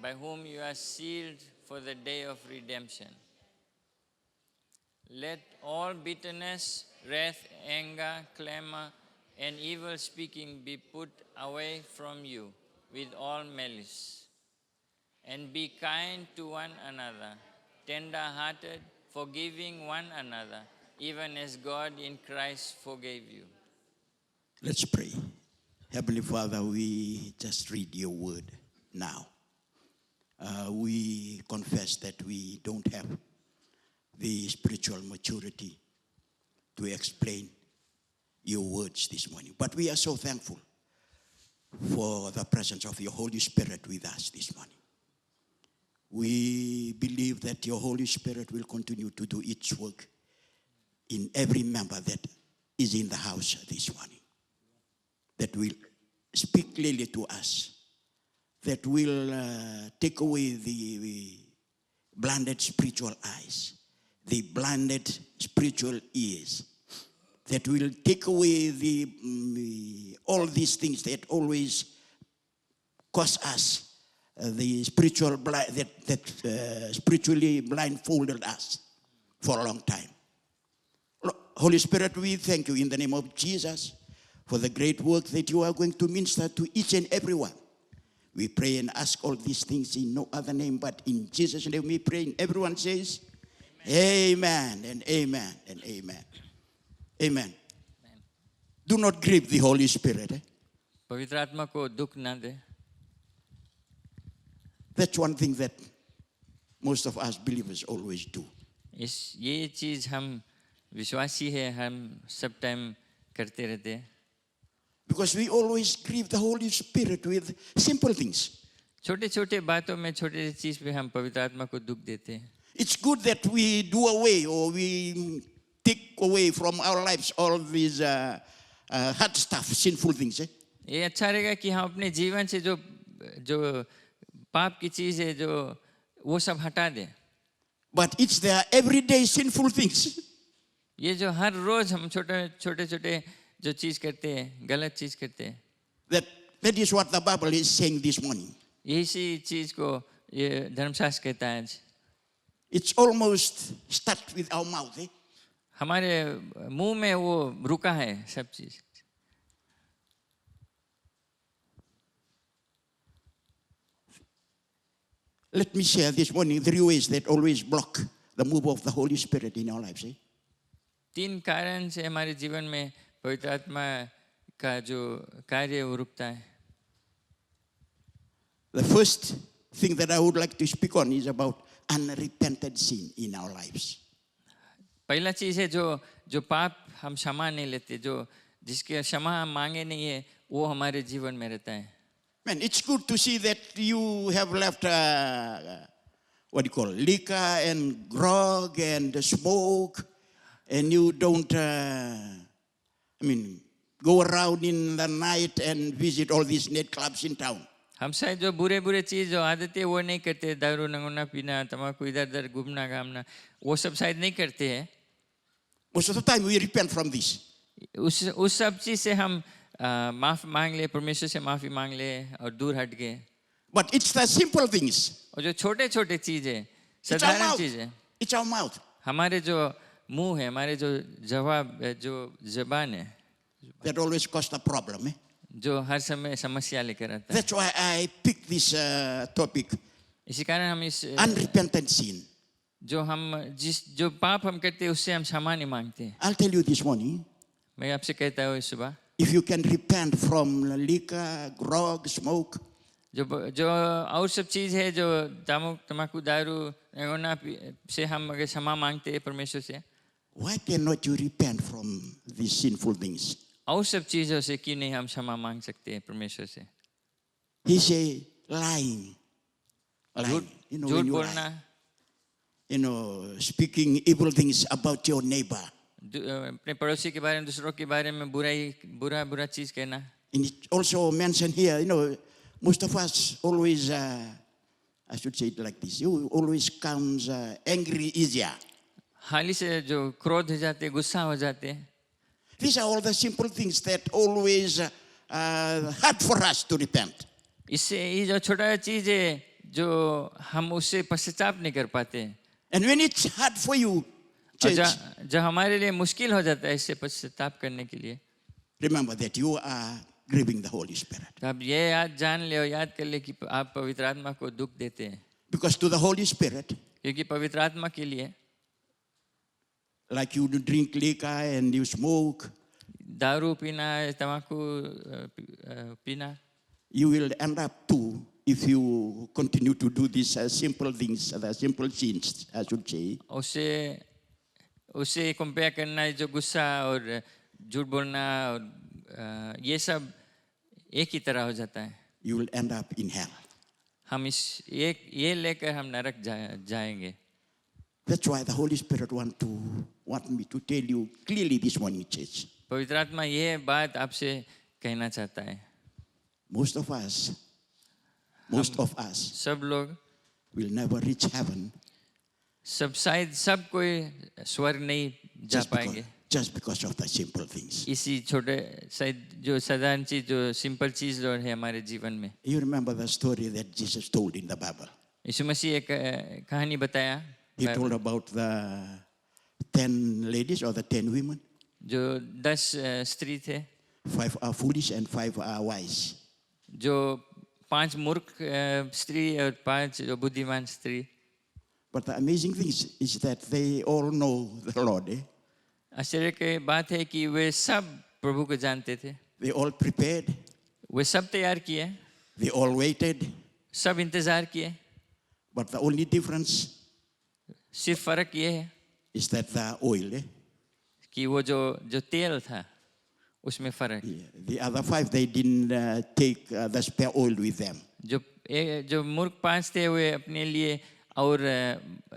B: by whom you are sealed for the day of redemption. Let all bitterness, wrath, anger, clamor, and evil speaking be put away from you with all malice. And be kind to one another, tender-hearted, forgiving one another, even as God in Christ forgave you.
A: Let's pray. Heavenly Father, we just read your word now. We confess that we don't have the spiritual maturity to explain your words this morning. But we are so thankful for the presence of your Holy Spirit with us this morning. We believe that your Holy Spirit will continue to do its work in every member that is in the house this morning, that will speak clearly to us, that will take away the blinded spiritual eyes, the blinded spiritual ears, that will take away all these things that always cause us the spiritual that spiritually blindfolded us for a long time. Holy Spirit, we thank you in the name of Jesus for the great work that you are going to minister to each and every one. We pray and ask all these things in no other name but in Jesus' name we pray. And everyone says, Amen and amen and amen. Amen. Do not grieve the Holy Spirit.
B: पवित्र आत्मा को दुख ना दे.
A: That's one thing that most of us believers always do.
B: ये चीज़ हम विश्वासी है, हम सब टाइम करते रहते हैं.
A: Because we always grieve the Holy Spirit with simple things.
B: छोटे-छोटे बातों में, छोटे चीज़ पे हम पवित्र आत्मा को दुख देते हैं.
A: It's good that we do away or we take away from our lives all these hard stuff, sinful things.
B: ये अच्छा रहेगा कि हम अपने जीवन से जो पाप की चीज़ है, जो वो सब हटा दें.
A: But it's their everyday sinful things.
B: ये जो हर रोज हम छोटे-छोटे जो चीज़ करते हैं, गलत चीज़ करते हैं.
A: That is what the Bible is saying this morning.
B: यही चीज़ को ये धर्मशास्त्र कहता है आज.
A: It's almost start with our mouth.
B: हमारे मुंह में वो रुका है सब चीज़.
A: Let me share this morning 3 ways that always block the move of the Holy Spirit in our lives.
B: 3 कारण से हमारे जीवन में पवित्र आत्मा का जो कार्य वो रुकता है.
A: The first thing that I would like to speak on is about unrepented sin in our lives.
B: पहला चीज़ है जो पाप हम क्षमा नहीं लेते, जो जिसके क्षमा हम मांगे नहीं है, वो हमारे जीवन में रहता है.
A: Man, it's good to see that you have left liquor and grog and smoke, and you don't go around in the night and visit all these nightclubs in town.
B: हम शायद जो बुरे चीज़ जो आदतें वो नहीं करते, दारू नंगना पीना, तम्बाकू इधर घूमना घामना, वो सब शायद नहीं करते हैं.
A: Most of the time we repent from this.
B: उस सब चीज़ से हम माफ़ मांग ले, परमेश्वर से माफ़ी मांग ले और दूर हट गए.
A: But it's the simple things.
B: और जो छोटे चीज़ है,
A: It's our
B: साधारण
A: mouth.
B: चीज़ है.
A: It's our mouth.
B: हमारे जो मुंह है, हमारे जो जवाब जो जबान है,
A: that always cause the problem.
B: जो हर समय समस्या लेकर आता है.
A: That's why I picked this topic,
B: इसी कारण हम इस
A: unrepentant sin.
B: जो पाप हम करते हैं उससे हम क्षमा नहीं मांगते.
A: I'll tell you this morning,
B: मैं आपसे कहता हूँ इस सुबह,
A: if you can repent from liquor, grog, smoke,
B: जो और सब चीज़ है जो तम्बाकू दारू नगोना से हम अगर क्षमा मांगते हैं परमेश्वर से,
A: why cannot you repent from these sinful things?
B: और सब चीज़ों से क्यों नहीं हम क्षमा मांग सकते हैं परमेश्वर से?
A: He say lying.
B: झूठ
A: You know,
B: झूठ
A: when you
B: बोलना,
A: lie, you know, speaking evil things about your neighbor.
B: अपने पड़ोसी के बारे में, दूसरों के बारे में बुरा चीज़ कहना.
A: And it also mentioned here, you know, most of us always, I should say it like this, you always comes angry easier.
B: हाल ही से जो क्रोध हो जाते, गुस्सा हो जाते.
A: These are all the simple things that always hard for us to repent.
B: इससे ये जो छोटा चीज़ है जो हम उससे पश्चाताप नहीं कर पाते.
A: And when it's hard for you, church,
B: जो हमारे लिए मुश्किल हो जाता है इससे पश्चाताप करने के लिए,
A: remember that you are grieving the Holy Spirit.
B: तो आप ये जान ले और याद कर ले कि आप पवित्र आत्मा को दुख देते हैं.
A: Because to the Holy Spirit,
B: क्योंकि पवित्र आत्मा के लिए,
A: like you drink liquor and you smoke,
B: दारू पीना, तम्बाकू पीना,
A: you will end up too, if you continue to do these simple things, the simple sins, I should say.
B: उससे कंपेयर करना, जो गुस्सा और झूठ बोलना और ये सब एक ही तरह हो जाता है.
A: You will end up in hell.
B: हम ये लेकर हम नरक जाएंगे.
A: That's why the Holy Spirit want me to tell you clearly this morning, church.
B: पवित्र आत्मा ये बात आपसे कहना चाहता है.
A: Most of us,
B: सब लोग,
A: will never reach heaven
B: सब कोई स्वर्ग नहीं जा पाएंगे.
A: just because of the simple things.
B: इसी छोटे जो साधारण चीज, जो सिंपल चीज जो है हमारे जीवन में.
A: You remember the story that Jesus told in the Bible?
B: यीशु मसीह एक कहानी बताया.
A: He told about the 10 ladies or the 10 women.
B: जो 10 स्त्री थे.
A: 5 are foolish and 5 are wise.
B: जो 5 मूर्ख स्त्री और 5 जो बुद्धिमान स्त्री.
A: But the amazing thing is that they all know the Lord.
B: आश्चर्य की बात है कि वे सब प्रभु को जानते थे.
A: They all prepared.
B: वे सब तैयार किए.
A: They all waited.
B: सब इंतजार किए.
A: But the only difference
B: सिर्फ फर्क ये है
A: is that the oil.
B: कि वो जो तेल था उसमें फर्क.
A: The other 5 they didn't take the spare oil with them.
B: जो मूर्ख 5 थे वे अपने लिए और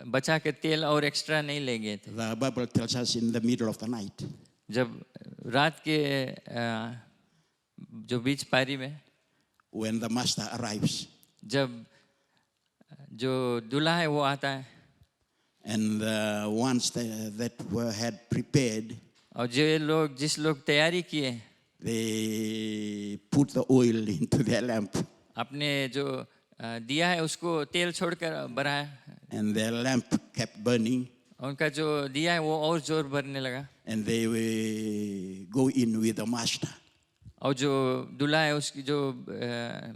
B: बचा के तेल और एक्स्ट्रा नहीं ले गए थे.
A: The Bible tells us in the middle of the night.
B: जब रात के जो बीच पारी में,
A: when the master arrives,
B: जब जो दूल्हा है वो आता है,
A: and the ones that had prepared,
B: और जिस लोग तैयारी किए,
A: they put the oil into their lamp,
B: अपने जो दिया है उसको तेल छोड़कर बढ़ाया,
A: and their lamp kept burning,
B: उनका जो दिया है वो और जोर बढ़ने लगा,
A: and they will go in with the master.
B: और जो दूल्हा है उसकी जो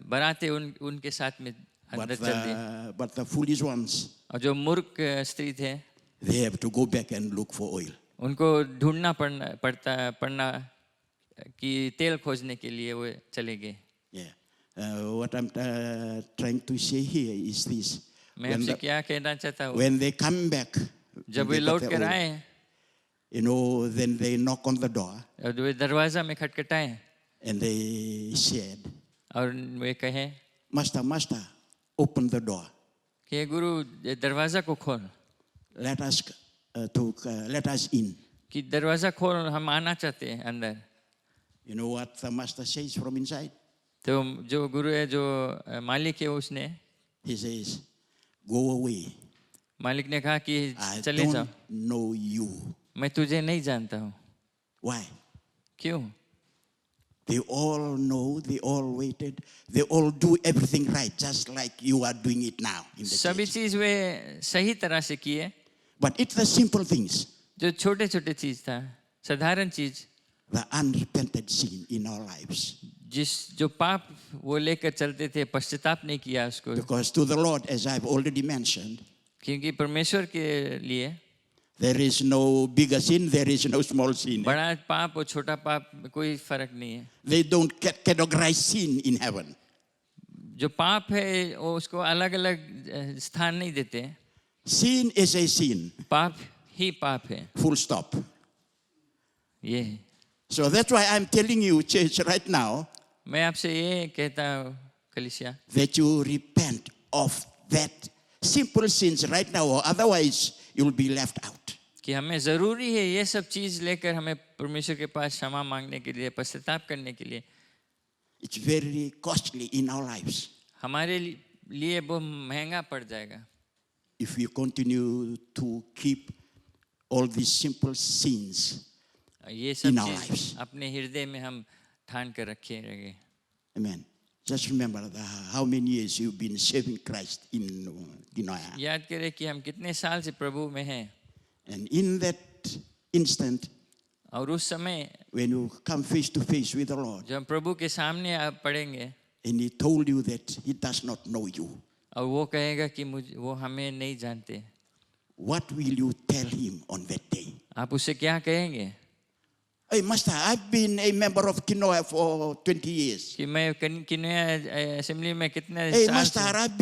B: बारात है उनके साथ में अंदर चल दी.
A: But the foolish ones,
B: और जो मूर्ख स्त्री थे,
A: they have to go back and look for oil.
B: उनको ढूंढना पड़ना कि तेल खोजने के लिए वो चले गए.
A: What I'm trying to say here is this.
B: मैं आपसे क्या कहना चाहता हूँ,
A: When they come back,
B: जब वे लौट कर आए,
A: you know, then they knock on the door,
B: और वे दरवाजा में खटखटाए,
A: and they said,
B: और वे कहे,
A: Master, open the door.
B: कि गुरु दरवाजा को खोल,
A: Let us in.
B: कि दरवाजा खोल, हम आना चाहते हैं अंदर.
A: You know what the master says from inside?
B: तो जो गुरु है, जो मालिक है, उसने,
A: He says, go away.
B: मालिक ने कहा कि
A: I
B: चले जाओ,
A: don't know you.
B: मैं तुझे नहीं जानता हूँ.
A: Why?
B: क्यों?
A: They all know, they all waited, they all do everything right, just like you are doing it now in the
B: सभी
A: church.
B: चीज वे सही तरह से किए.
A: But it's the simple things.
B: जो छोटे छोटे चीज था, साधारण चीज,
A: the unrepented sin in our lives.
B: जिस जो पाप वो लेकर चलते थे, पश्चाताप नहीं किया उसको,
A: Because to the Lord, as I've already mentioned,
B: क्योंकि परमेश्वर के लिए
A: there is no bigger sin, there is no small sin.
B: बड़ा पाप और छोटा पाप में कोई फर्क नहीं है.
A: They don't categorize sin in heaven.
B: जो पाप है वो उसको अलग अलग स्थान नहीं देते.
A: Sin is a sin,
B: पाप ही पाप है,
A: full stop.
B: ये है.
A: So that's why I'm telling you, church, right now,
B: मैं आपसे ये कहता हूँ कलीसिया,
A: that you repent of that simple sins right now, or otherwise you'll be left out.
B: कि हमें ज़रूरी है ये सब चीज़ लेकर हमें परमेश्वर के पास क्षमा मांगने के लिए, पश्चाताप करने के लिए.
A: It's very costly in our lives
B: हमारे लिए वो महंगा पड़ जाएगा
A: if we continue to keep all these simple sins.
B: ये सब
A: in our
B: चीज़
A: lives.
B: अपने हृदय में हम ठान कर रखे रहेंगे.
A: Amen. Just remember how many years you've been serving Christ in Ginoya.
B: याद करें कि हम कितने साल से प्रभु में हैं,
A: And in that instant,
B: और उस समय
A: when you come face to face with the Lord,
B: जब हम प्रभु के सामने आप पड़ेंगे
A: and He told you that He does not know you,
B: और वो कहेगा कि मुझे वो हमें नहीं जानते,
A: what will you tell Him on that day?
B: आप उससे क्या कहेंगे?
A: Hey, Master, I've been a member of Ginoya for 20 years.
B: कि मैं किन्नौया असेंबली में कितने
A: Hey,
B: साल
A: Master,
B: से
A: I've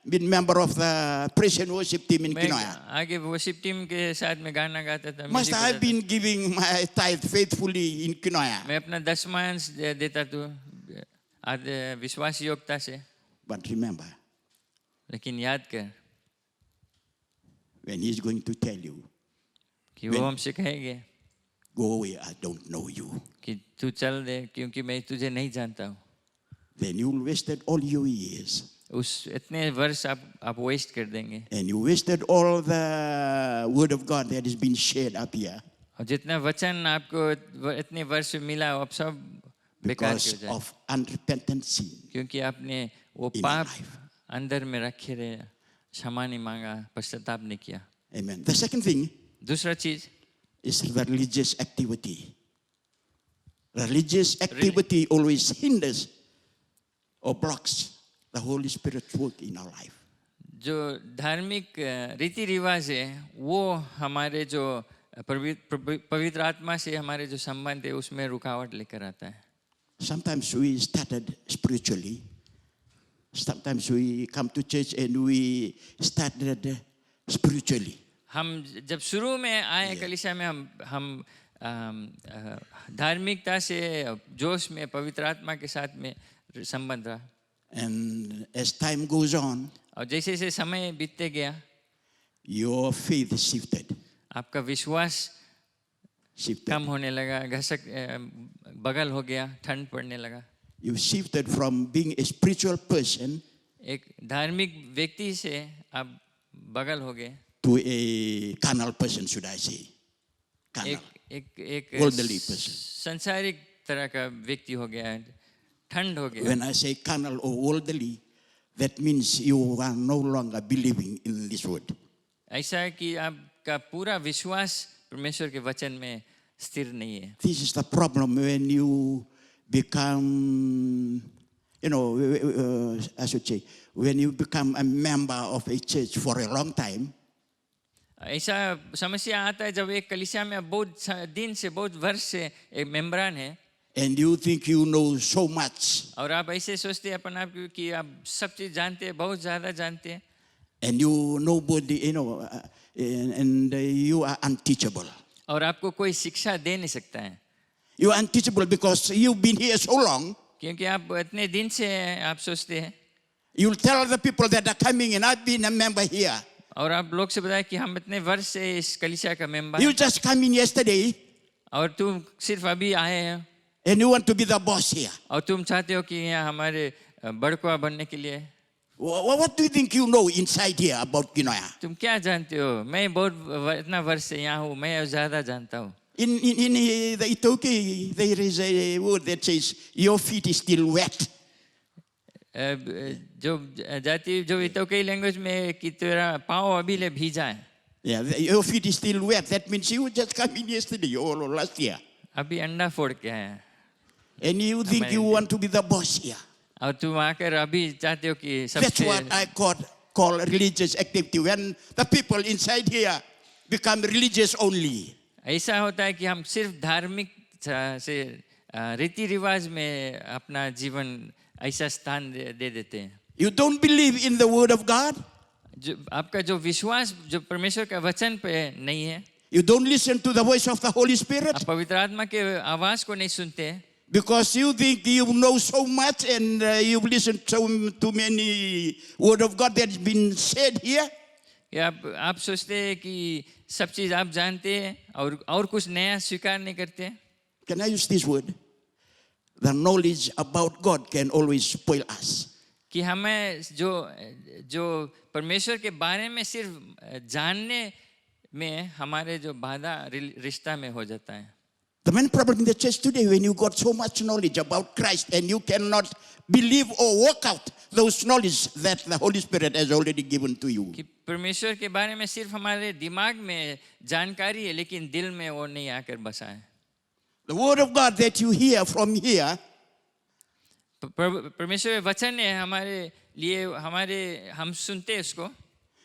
A: been member of the praise and worship team in
B: मैं
A: Ginoya.
B: आगे वर्शिप टीम के साथ में गाना गाता था,
A: Master,
B: म्यूजिक
A: I've
B: बजाता
A: been giving my tithe faithfully in
B: था.
A: Ginoya.
B: मैं अपना 10 देता था विश्वास योग्यता से.
A: But remember,
B: लेकिन याद कर
A: when He's going to tell you,
B: कि वो हमसे कहेंगे
A: go away, I don't know you,
B: कि तू चल दे क्योंकि मैं तुझे नहीं जानता हूँ.
A: then you'll wasted all your years.
B: उस इतने वर्ष आप वेस्ट कर देंगे,
A: And you wasted all the word of God that has been shared up here
B: और जितना वचन आपको इतने वर्ष में मिला अब सब बेकार हो
A: because
B: जाए,
A: of unrepentant sin.
B: क्योंकि आपने वो
A: in
B: पाप
A: our life.
B: अंदर में रखे रहे, क्षमा नहीं मांगा, पश्चाताप नहीं किया.
A: Amen. The second thing
B: दूसरा चीज
A: is the religious activity. Religious activity always hinders or blocks the Holy Spirit's work in our life.
B: जो धार्मिक रीति रिवाज है वो हमारे जो पवित्र आत्मा से हमारे जो संबंध है उसमें रुकावट लेकर आता है.
A: Sometimes we started spiritually. Sometimes we come to church and we started spiritually.
B: हम जब शुरू में आए कलीसिया में हम धार्मिकता से जोश में पवित्र आत्मा के साथ में संबंध रहा.
A: And as time goes on,
B: और जैसे जैसे समय बीतते गया
A: your faith shifted.
B: आपका विश्वास कम होने लगा, बगल हो गया, ठंड पड़ने लगा.
A: You shifted from being a spiritual person
B: एक धार्मिक व्यक्ति से आप बगल हो गए
A: to a carnal person, should I say? Carnal.
B: एक
A: Worldly person.
B: संसारिक तरह का व्यक्ति हो गया, ठंड हो गया.
A: When I say carnal or worldly, that means you are no longer believing in this word.
B: ऐसा है कि आपका पूरा विश्वास परमेश्वर के वचन में स्थिर नहीं है.
A: This is the problem when you become, I should say, when you become a member of a church for a long time,
B: ऐसा समस्या आता है जब एक कलीसिया में बहुत दिन से, बहुत वर्ष से एक मेंबरान है
A: and you think you know so much,
B: और आप ऐसे सोचते हैं अपन आप कि आप सब चीज जानते हैं, बहुत ज्यादा जानते हैं,
A: and nobody, and you are unteachable.
B: और आपको कोई शिक्षा दे नहीं सकता है.
A: You are unteachable because you've been here so long.
B: क्योंकि आप इतने दिन से आप सोचते हैं,
A: You'll tell the people that are coming and I've been a member here.
B: और आप लोग से बताए कि हम इतने वर्ष से इस कलीसिया का मेंबर
A: You
B: हैं,
A: just come in yesterday
B: और तुम सिर्फ अभी आए हैं
A: and you want to be the boss here.
B: और तुम चाहते हो कि यहाँ हमारे बड़कुआ बनने के लिए.
A: What do you think you know inside here about Ginoya?
B: तुम क्या जानते हो? मैं बहुत इतना वर्ष से यहाँ हूँ, मैं ज्यादा जानता हूँ.
A: In the Itoki, there is a word that says, your feet is still wet.
B: जो जाति जो इतोकई लैंग्वेज में कि तेरा पाँव अभी ले भीजा है.
A: Yeah, your feet is still wet. That means you just come in yesterday or last year.
B: अभी अंडा फोड़ के आया
A: And you think you want to be the boss here.
B: और तुम आकर अभी चाहते हो कि
A: That's what
B: सबसे
A: I call religious activity. When the people inside here become religious only.
B: ऐसा होता है कि हम सिर्फ धार्मिक से रीति रिवाज में अपना जीवन ऐसा स्थान दे देते हैं
A: You don't believe in the word of God.
B: जो आपका जो विश्वास जो परमेश्वर का वचन पे नहीं है
A: You don't listen to the voice of the Holy Spirit.
B: आप पवित्र आत्मा के आवाज को नहीं सुनते
A: Because you think you know so much and you've listened to many word of God that's been said here.
B: या आप सोचते हैं कि सब चीज आप जानते हैं और कुछ नया स्वीकार नहीं करते
A: Can I use this word? The knowledge about God can always spoil us.
B: कि हमें जो परमेश्वर के बारे में सिर्फ जानने में हमारे जो बाधा रिश्ता में हो जाता है
A: The main problem in the church today, when you got so much knowledge about Christ and you cannot believe or work out those knowledge that the Holy Spirit has already given to you.
B: कि परमेश्वर के बारे में सिर्फ हमारे दिमाग में जानकारी है लेकिन दिल में वो नहीं आकर बसा है
A: The word of God that you hear from here,
B: परमेश्वर वचन है हमारे लिए हम सुनते हैं उसको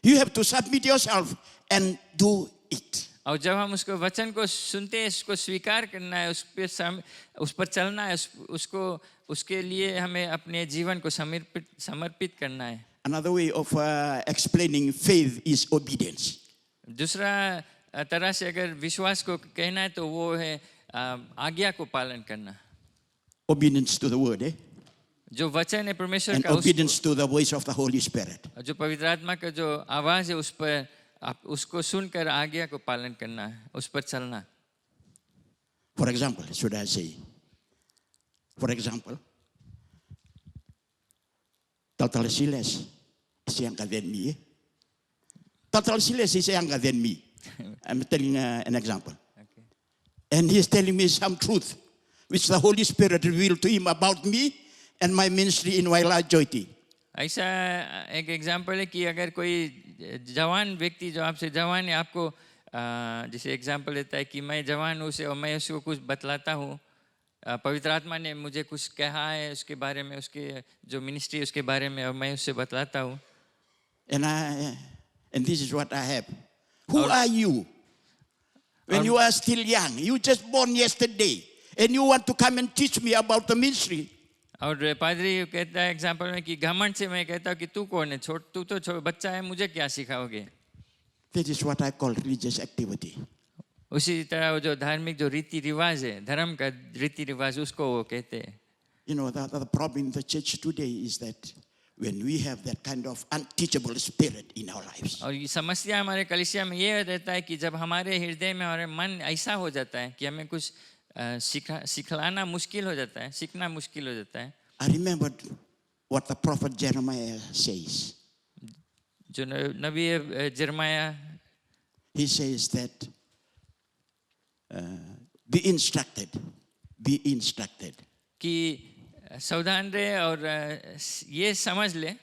A: you have to submit yourself and do it.
B: और जब हम उसको वचन को सुनते हैं उसको स्वीकार करना है उस पर चलना है उसके लिए हमें अपने जीवन को समर्पित करना है
A: Another way of explaining faith is obedience.
B: दूसरा तरह से अगर विश्वास को कहना है तो वो है आज्ञा को पालन करना
A: Obedience to the word,
B: जो वचन है परमेश्वर
A: and
B: का
A: obedience to the voice of the Holy Spirit.
B: जो पवित्र आत्मा का जो आवाज है उस पर आप उसको सुनकर आज्ञा को पालन करना है उस पर चलना
A: For example, should I say? For example, Total Silas is younger than me. Total Silas is younger than me. I'm telling an example.
B: okay.
A: And he's telling me some truth, which the Holy Spirit revealed to him about me and my ministry in Waila Jyoti.
B: ऐसा एक example है कि अगर कोई जवान व्यक्ति जो आपसे जवान है आपको जैसे एग्जाम्पल देता है कि मैं जवान हूँ उसे और मैं उसको कुछ बतलाता हूँ पवित्र आत्मा ने मुझे कुछ कहा है उसके बारे में उसके जो मिनिस्ट्री उसके बारे में और मैं उससे बतलाता हूँ
A: And this is what I have. Who are you? When you are still young, you just born yesterday, and you want to come and teach me about the ministry.
B: और पादरी कहता है एग्जाम्पल में कि घमंड से मैं कहता हूँ कि तू कौन है तू तो बच्चा है मुझे क्या सिखाओगे
A: That is what I call religious activity.
B: उसी तरह वो जो धार्मिक जो रीति रिवाज है धर्म का रीति रिवाज उसको वो कहते हैं
A: You know, the problem in the church today is that when we have that kind of unteachable spirit in our lives,
B: और ये समस्या हमारे कलीसिया में ये रहता है कि जब हमारे हृदय में हमारे मन ऐसा हो जाता है कि हमें कुछ सिखलाना मुश्किल हो जाता है सीखना मुश्किल हो जाता है
A: I remembered what the prophet Jeremiah says.
B: जो नबी जरमाया
A: He says that be instructed,
B: कि सावधान रहे और ये समझ ले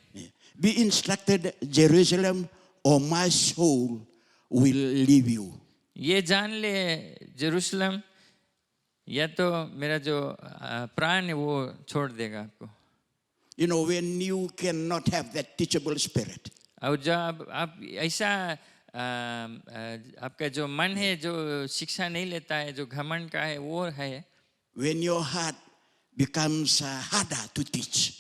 A: be instructed, Jerusalem, or my soul will leave you.
B: ये जान ले जेरूशलम या तो मेरा जो प्राण है वो छोड़ देगा आपको
A: You know, when you cannot have that teachable spirit,
B: और जब आप ऐसा आपका जो मन है जो शिक्षा नहीं लेता है जो घमंड का है वो है
A: when your heart becomes harder to teach.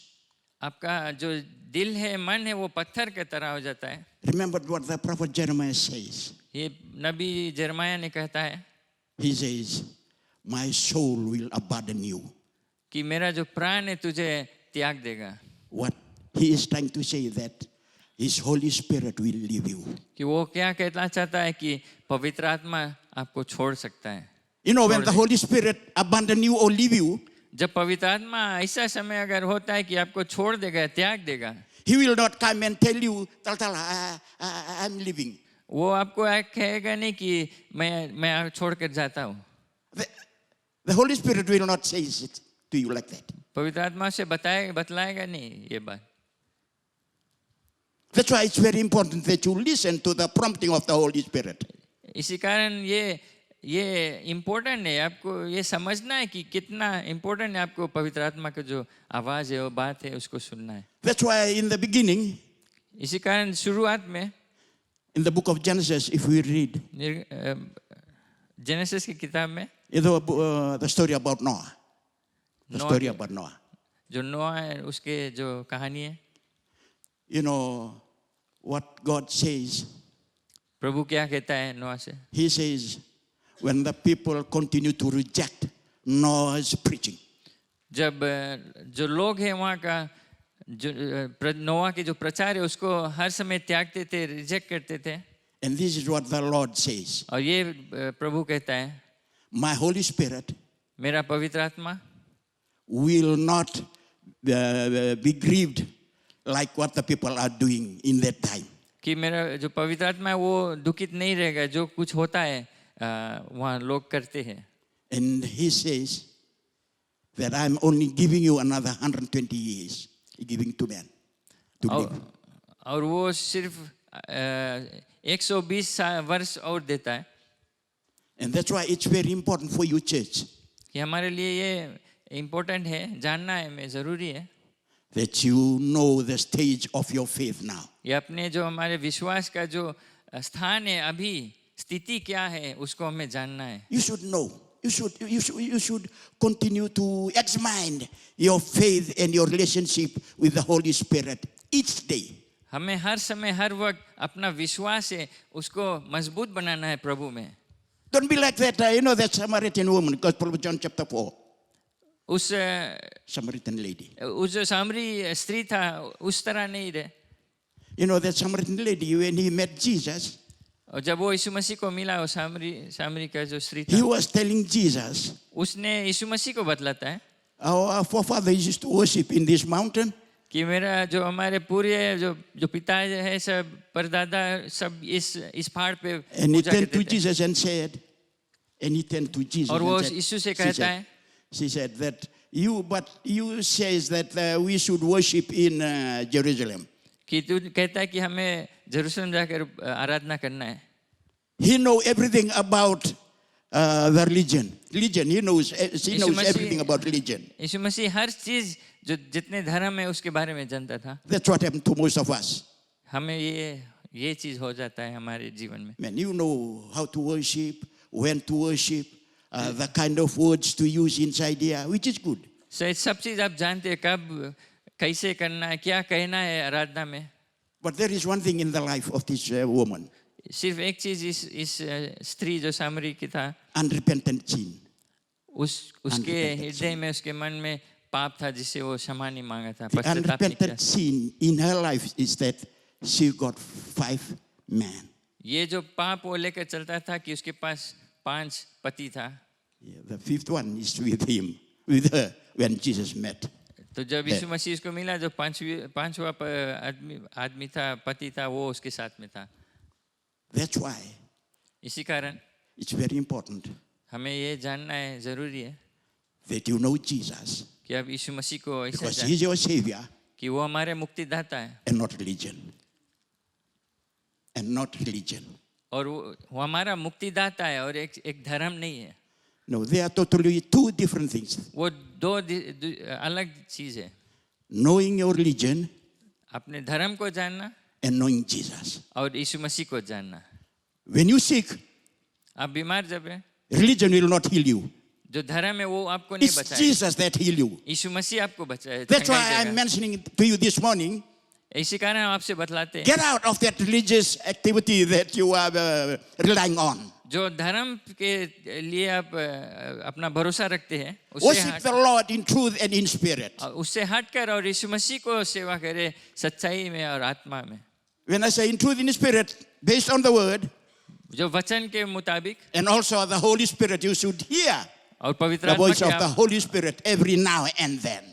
B: आपका जो दिल है मन है वो पत्थर के तरह हो जाता है
A: Remember what the prophet Jeremiah says.
B: ये नबी जरमाया ने कहता है
A: He says, my soul will abandon you.
B: कि मेरा जो प्राण है तुझे त्याग देगा
A: What he is trying to say that his Holy Spirit will leave you.
B: कि वो क्या कहना चाहता है कि पवित्र आत्मा आपको छोड़ सकता है
A: You know, when the Holy Spirit abandon you or leave you,
B: जब पवित्र आत्मा ऐसा समय अगर होता है कि आपको छोड़ देगा त्याग देगा
A: he will not come and tell you, Tal, I'm leaving.
B: वो आपको कहेगा नहीं कि मैं छोड़ कर जाता हूँ
A: The Holy Spirit will not say it to you like that.
B: पवित्र आत्मा से बतलाएगा नहीं ये बात
A: That's why it's very important that you listen to the prompting of the Holy Spirit.
B: इसी कारण ये इम्पोर्टेंट है, आपको ये समझना है कि कितना इम्पोर्टेंट है आपको पवित्र आत्मा का जो आवाज़ है, वो बात है, उसको सुनना है.
A: That's why in the beginning,
B: इसी कारण शुरुआत में
A: in the book of Genesis, if we read,
B: genesis की किताब में
A: the story about Noah. The story about Noah.
B: जो नोआ है उसके जो कहानी है,
A: You know what God says?
B: प्रभु क्या कहता है नोआ से?
A: He says, when the people continue to reject Noah's preaching,
B: जब जो लोग हैं वहाँ का जो नोआ के जो प्रचार है उसको हर समय त्यागते थे, रिजेक्ट करते थे.
A: and this is what the Lord says,
B: और ये प्रभु कहता है,
A: my Holy Spirit
B: मेरा पवित्र आत्मा
A: will not be grieved like what the people are doing in that time.
B: कि मेरा जो पवित्र आत्मा है वो दुखित नहीं रहेगा जो कुछ होता है वहाँ लोग करते हैं.
A: And he says that I'm only giving you another 120 years, giving to men to live.
B: और वो सिर्फ 120 वर्ष और देता है.
A: And that's why it's very important for you, church,
B: कि हमारे लिए ये इम्पोर्टेंट है, जानना है, में ज़रूरी है
A: that you know the stage of your faith now.
B: ये अपने जो हमारे विश्वास का जो स्थान है अभी, स्थिति क्या है, उसको हमें जानना है.
A: You should know. You should continue to examine your faith and your relationship with the Holy Spirit each day.
B: हमें हर समय हर वक्त अपना विश्वास है उसको मजबूत बनाना है प्रभु में.
A: Don't be like that, that Samaritan woman, Gospel of John chapter 4.
B: उस
A: Samaritan lady.
B: जो सामरी स्त्री था उस तरह नहीं रहे.
A: You know that Samaritan lady, when he met Jesus,
B: और जब वो यीशु मसीह को मिला, वो सामरी का जो स्त्री था,
A: he was telling Jesus,
B: उसने यीशु मसीह को बतलाता है
A: our forefathers used to worship in this mountain.
B: कि मेरा जो हमारे पूरे जो पिता है सब परदादा सब इस पहाड़ पे
A: And he
B: Puja
A: turned to
B: करते थे.
A: Jesus and said,
B: और वो यीशु से कहता है,
A: she said that you says that we should worship in Jerusalem.
B: कि तू कहता है कि हमें जेरूशलेम जाकर आराधना करना है.
A: He knows everything about the religion. He knows everything about religion.
B: यीशु मसीह हर चीज जो जितने धर्म है उसके बारे में जानता था.
A: That's what happened to most of us.
B: हमें ये चीज हो जाता है हमारे जीवन में.
A: Man, you know how to worship, when to worship, the kind of words to use inside here, which is good.
B: शायद सब चीज आप जानते हैं, कब कैसे करना है, क्या कहना है आराधना में.
A: But there is one thing in the life of this woman.
B: सिर्फ एक चीज इस स्त्री जो सामरी की था,
A: Unrepentant sin.
B: उसके हृदय में, उसके मन में पाप था जिससे वो क्षमा नहीं मांगा था,
A: The
B: पश्चाताप नहीं किया.
A: unrepentant sin in her life is that she got 5 men.
B: ये जो पाप वो लेकर चलता था कि उसके पास 5 पति था.
A: Yeah, the 5th one is with her when Jesus met.
B: तो जब यीशु मसीह उसको मिला, जो पांचवा आदमी था, पति था, वो उसके साथ में था.
A: That's why
B: इसी कारण
A: it's very important
B: हमें ये जानना है, जरूरी है
A: that you know Jesus,
B: कि अब यीशु मसीह को ऐसा
A: because
B: जान
A: He's your Savior
B: कि वो हमारे मुक्तिदाता है
A: and not religion. And not religion.
B: और वो हमारा मुक्तिदाता है और एक धर्म नहीं है.
A: No, they are totally 2 different things.
B: वो दो अलग चीज है.
A: Knowing your religion
B: अपने धर्म को जानना
A: and knowing Jesus.
B: और यीशु मसीह को जानना.
A: When you sick,
B: आप बीमार जब है,
A: religion will not heal you.
B: जो धर्म है वो आपको नहीं
A: It's
B: बचाएगा.
A: Jesus that heal you.
B: यीशु मसीह आपको बचाए.
A: That's why I'm mentioning to you this morning,
B: इसी कारण हम आपसे बतलाते हैं,
A: get out of that religious activity that you are relying on.
B: जो धर्म के लिए आप अपना भरोसा रखते हैं,
A: Worship the Lord in truth and in spirit.
B: उससे हटकर और यीशु मसीह को सेवा करे सच्चाई में और आत्मा में.
A: When I say in truth and in spirit, based on the word,
B: जो वचन के मुताबिक,
A: and also the Holy Spirit, you should hear
B: और पवित्र
A: the
B: आत्मा
A: voice of
B: के
A: the Holy Spirit every now and then.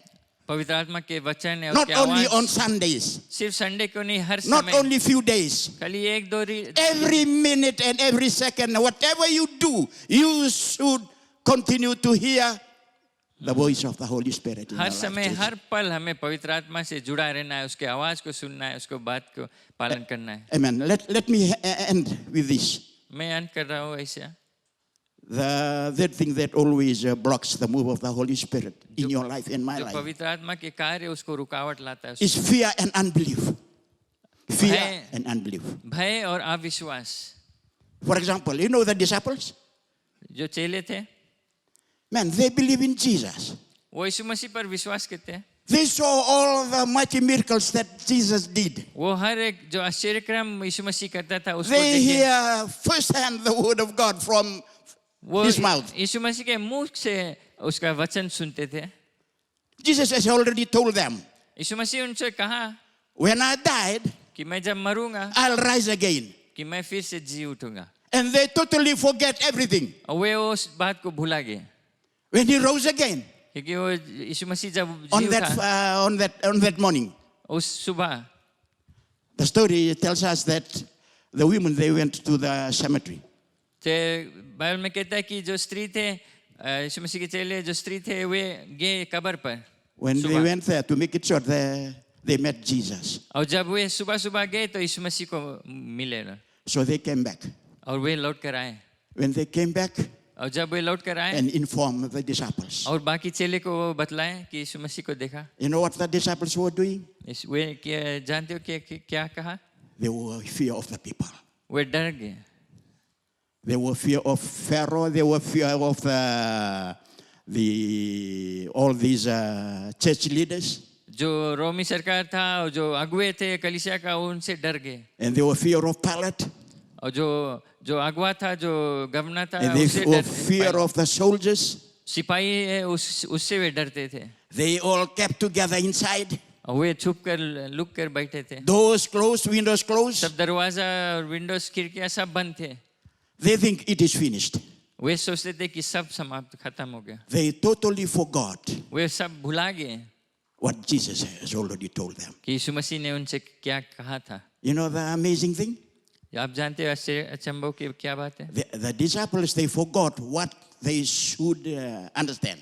B: पवित्र आत्मा के वचन है,
A: Not
B: उसकी
A: only on
B: आवाज
A: Sundays,
B: सिर्फ संडे को नहीं, हर
A: not
B: समय,
A: only few days,
B: खाली 1-2
A: every minute and every second, whatever you do, you should continue to hear the voice of the Holy Spirit in our
B: her
A: life,
B: समय
A: church.
B: हर पल हमें पवित्र आत्मा से जुड़ा रहना है, उसके आवाज को सुनना है, उसको बात को पालन करना है.
A: Amen. Let me end with this.
B: मैं अंत कर रहा हूँ ऐसा.
A: That thing that always blocks the move of the Holy Spirit in your life, in my
B: जो
A: life,
B: पवित्र आत्मा के कार्य उसको रुकावट लाता है.
A: is fear and unbelief. Fear
B: भय-
A: and unbelief.
B: भय और अविश्वास.
A: For example, you know the disciples?
B: जो चेले थे
A: Man, they believe in Jesus.
B: वो यीशु मसीह पर विश्वास करते हैं.
A: They saw all the mighty miracles that Jesus did.
B: वो हर एक जो आश्चर्यक्रम यीशु मसीह करता था उसको
A: They
B: देखे.
A: hear firsthand the word of God from
B: वो
A: his mouth.
B: यीशु मसीह के मुंह से उसका वचन सुनते थे.
A: Jesus has already told them,
B: यीशु मसीह उनसे कहा
A: when I died,
B: कि मैं जब मरूंगा
A: I'll rise again.
B: कि मैं फिर से जी उठूंगा.
A: And they totally forget everything.
B: और वे उस बात को भुला गए.
A: When he rose again,
B: क्योंकि वो यीशु मसीह जब
A: on
B: जी
A: that,
B: उठा
A: on that morning,
B: उस सुबह,
A: the story tells us that the women, they went to the cemetery.
B: तो बाइबल में कहता है कि जो स्त्री थे यीशु मसीह के चेले जो स्त्री थे वे गए कब्र पर.
A: When they
B: सुबह.
A: went there, to make it short, they met Jesus.
B: और जब वे सुबह सुबह गए तो यीशु मसीह को मिले ना.
A: So they came back.
B: और वे लौट कर आए.
A: When they came back
B: और जब वे लौट कर आए
A: and informed the disciples,
B: और बाकी चेले को वो बतलाए कि यीशु मसीह को देखा.
A: you know what the disciples were doing?
B: वे जानते हो क्या कहा?
A: They were fear of the people.
B: वे डर गए.
A: They were fear of Pharaoh. They were fear of all these church leaders.
B: जो रोमी सरकार था और जो अगुए थे कलीसिया का उनसे डर गए.
A: And they were fear of Pilate.
B: और जो अगुआ था जो गवर्नर था
A: And they
B: उससे
A: were
B: डर.
A: fear of the soldiers.
B: सिपाही है उससे वे डरते थे.
A: They all kept together inside.
B: और वे छुप कर लुक कर बैठे थे.
A: Doors closed, windows closed.
B: सब दरवाजा और विंडोज खिड़कियां सब बंद थे.
A: They think it is finished.
B: वे सोचते थे कि सब समाप्त खत्म हो गया.
A: They totally forgot
B: वे सब भुला गए
A: what Jesus has already told them.
B: कि यीशु मसीह ने उनसे क्या कहा था.
A: You know the amazing thing?
B: आप जानते हो अचंभव की क्या बात है
A: The disciples, they forgot what they should understand.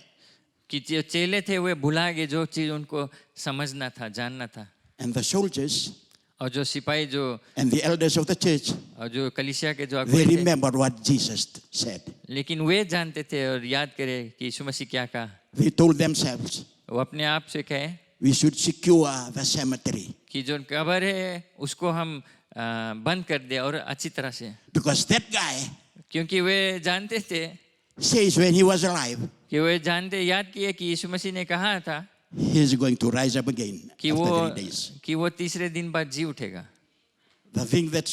B: कि जो चेले थे वे भुला गए जो चीज उनको समझना था जानना था.
A: And the soldiers
B: और जो सिपाही जो
A: and the elders of the church,
B: और जो कलीसिया के जो
A: they
B: अगुए थे
A: remembered what Jesus said.
B: लेकिन वे जानते थे और याद करे कि यीशु मसीह क्या कहा.
A: They told themselves,
B: वो अपने आप से कहे
A: we should secure the cemetery.
B: कि जो कब्र है उसको हम बंद कर दे और अच्छी तरह से.
A: Because that guy
B: क्योंकि वे जानते थे
A: says when he was alive,
B: कि वे जानते याद किए कि यीशु मसीह ने कहा था
A: he is going to rise up again
B: कि
A: after 3 days.
B: वो तीसरे दिन बाद जी उठेगा.
A: The thing that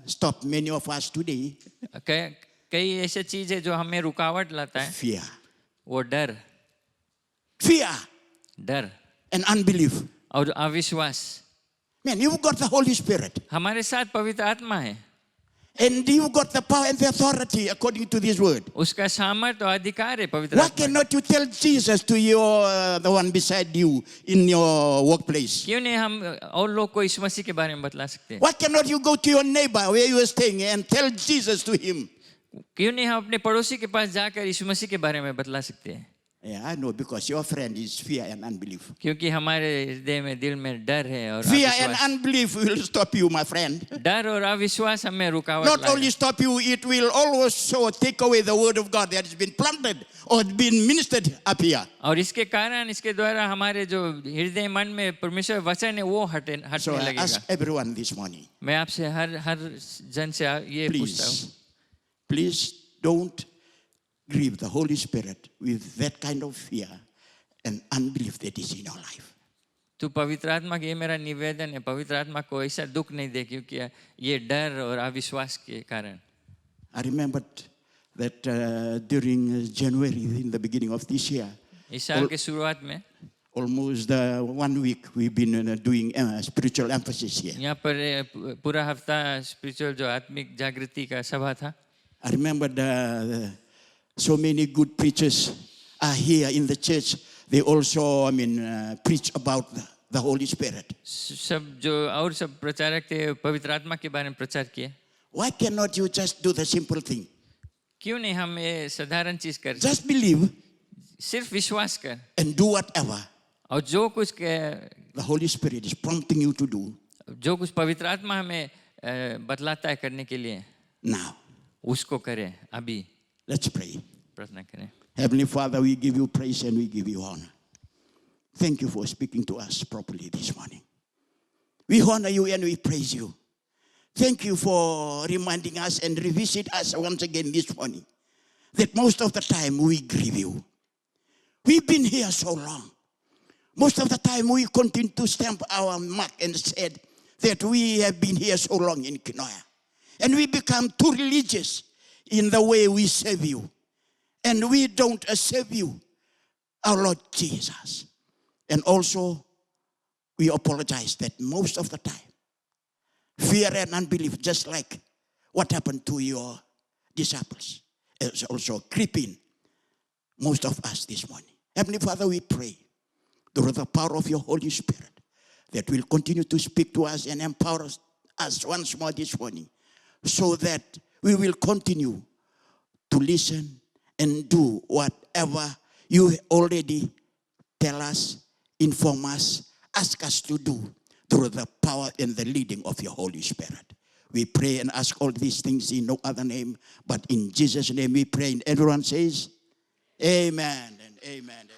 A: stopped many of us today,
B: कई ऐसे चीज है जो हमें रुकावट लाता है.
A: fear.
B: वो डर डर
A: And unbelief.
B: और अविश्वास.
A: Man, you've got the Holy Spirit.
B: हमारे साथ पवित्र आत्मा है.
A: And you've got the power and the authority according to this word.
B: उसका सामर्थ्य और अधिकार है पवित्र
A: Why
B: आत्मा.
A: cannot you tell Jesus to the one beside you in your workplace?
B: क्यों नहीं हम और लोग को यीशु मसीह के बारे में बतला सकते हैं.
A: Why cannot you go to your neighbor where you are staying and tell Jesus to him?
B: क्यों नहीं हम अपने पड़ोसी के पास जाकर यीशु मसीह के बारे में बतला सकते हैं.
A: Yeah, I know, because your friend is fear and unbelief.
B: क्योंकि हमारे हृदय में दिल में डर है और
A: Fear and
B: अविश्वास.
A: unbelief will stop you, my friend.
B: डर और अविश्वास हमें रुकावट
A: Not only
B: लाएगा.
A: stop you, it will also take away the word of God that has been planted or been ministered up here.
B: और इसके कारण इसके द्वारा हमारे जो हृदय मन में परमेश्वर वचन है वो हटने
A: So I
B: लगेगा.
A: ask everyone this morning,
B: मैं आपसे हर जन से ये पूछता हूँ
A: please don't grieve the Holy Spirit with that kind of fear and unbelief that is in your life.
B: तू पवित्र आत्मा की ये मेरा निवेदन है पवित्र आत्मा को ऐसा दुख नहीं दे क्योंकि ये डर और अविश्वास के कारण.
A: I remembered that during January, in the beginning of this year,
B: इस साल के शुरुआत में
A: almost 1 week we've been doing spiritual emphasis here.
B: यहाँ पर पूरा हफ्ता स्पिरिचुअल जो आत्मिक जागृति का सभा था.
A: I remembered so many good preachers are here in the church. They also, preach about the Holy Spirit.
B: सब जो और सब प्रचारक थे पवित्र आत्मा के बारे में प्रचार किए.
A: Why cannot you just do the simple thing?
B: क्यों नहीं हम ये साधारण चीज कर
A: Just believe
B: सिर्फ विश्वास कर
A: and do whatever
B: और जो कुछ के
A: the Holy Spirit is prompting you to do
B: जो कुछ पवित्र आत्मा हमें बतलाता है करने के लिए
A: now.
B: उसको करें अभी
A: Let's pray.
B: प्रार्थना करें
A: Heavenly Father, we give you praise and we give you honor. Thank you for speaking to us properly this morning. We honor you and we praise you. Thank you for reminding us and revisit us once again this morning that most of the time we grieve you. We've been here so long. Most of the time we continue to stamp our mark and said that we have been here so long in Kinoya. And we become too religious in the way we serve you. And we don't serve you, our Lord Jesus. And also, we apologize that most of the time, fear and unbelief, just like what happened to your disciples, is also creeping most of us this morning. Heavenly Father, we pray through the power of your Holy Spirit that will continue to speak to us and empower us once more this morning so that we will continue to listen and do whatever you already tell us, inform us, ask us to do through the power and the leading of your Holy Spirit. We pray and ask all these things in no other name, but in Jesus' name we pray. And everyone says, amen and amen.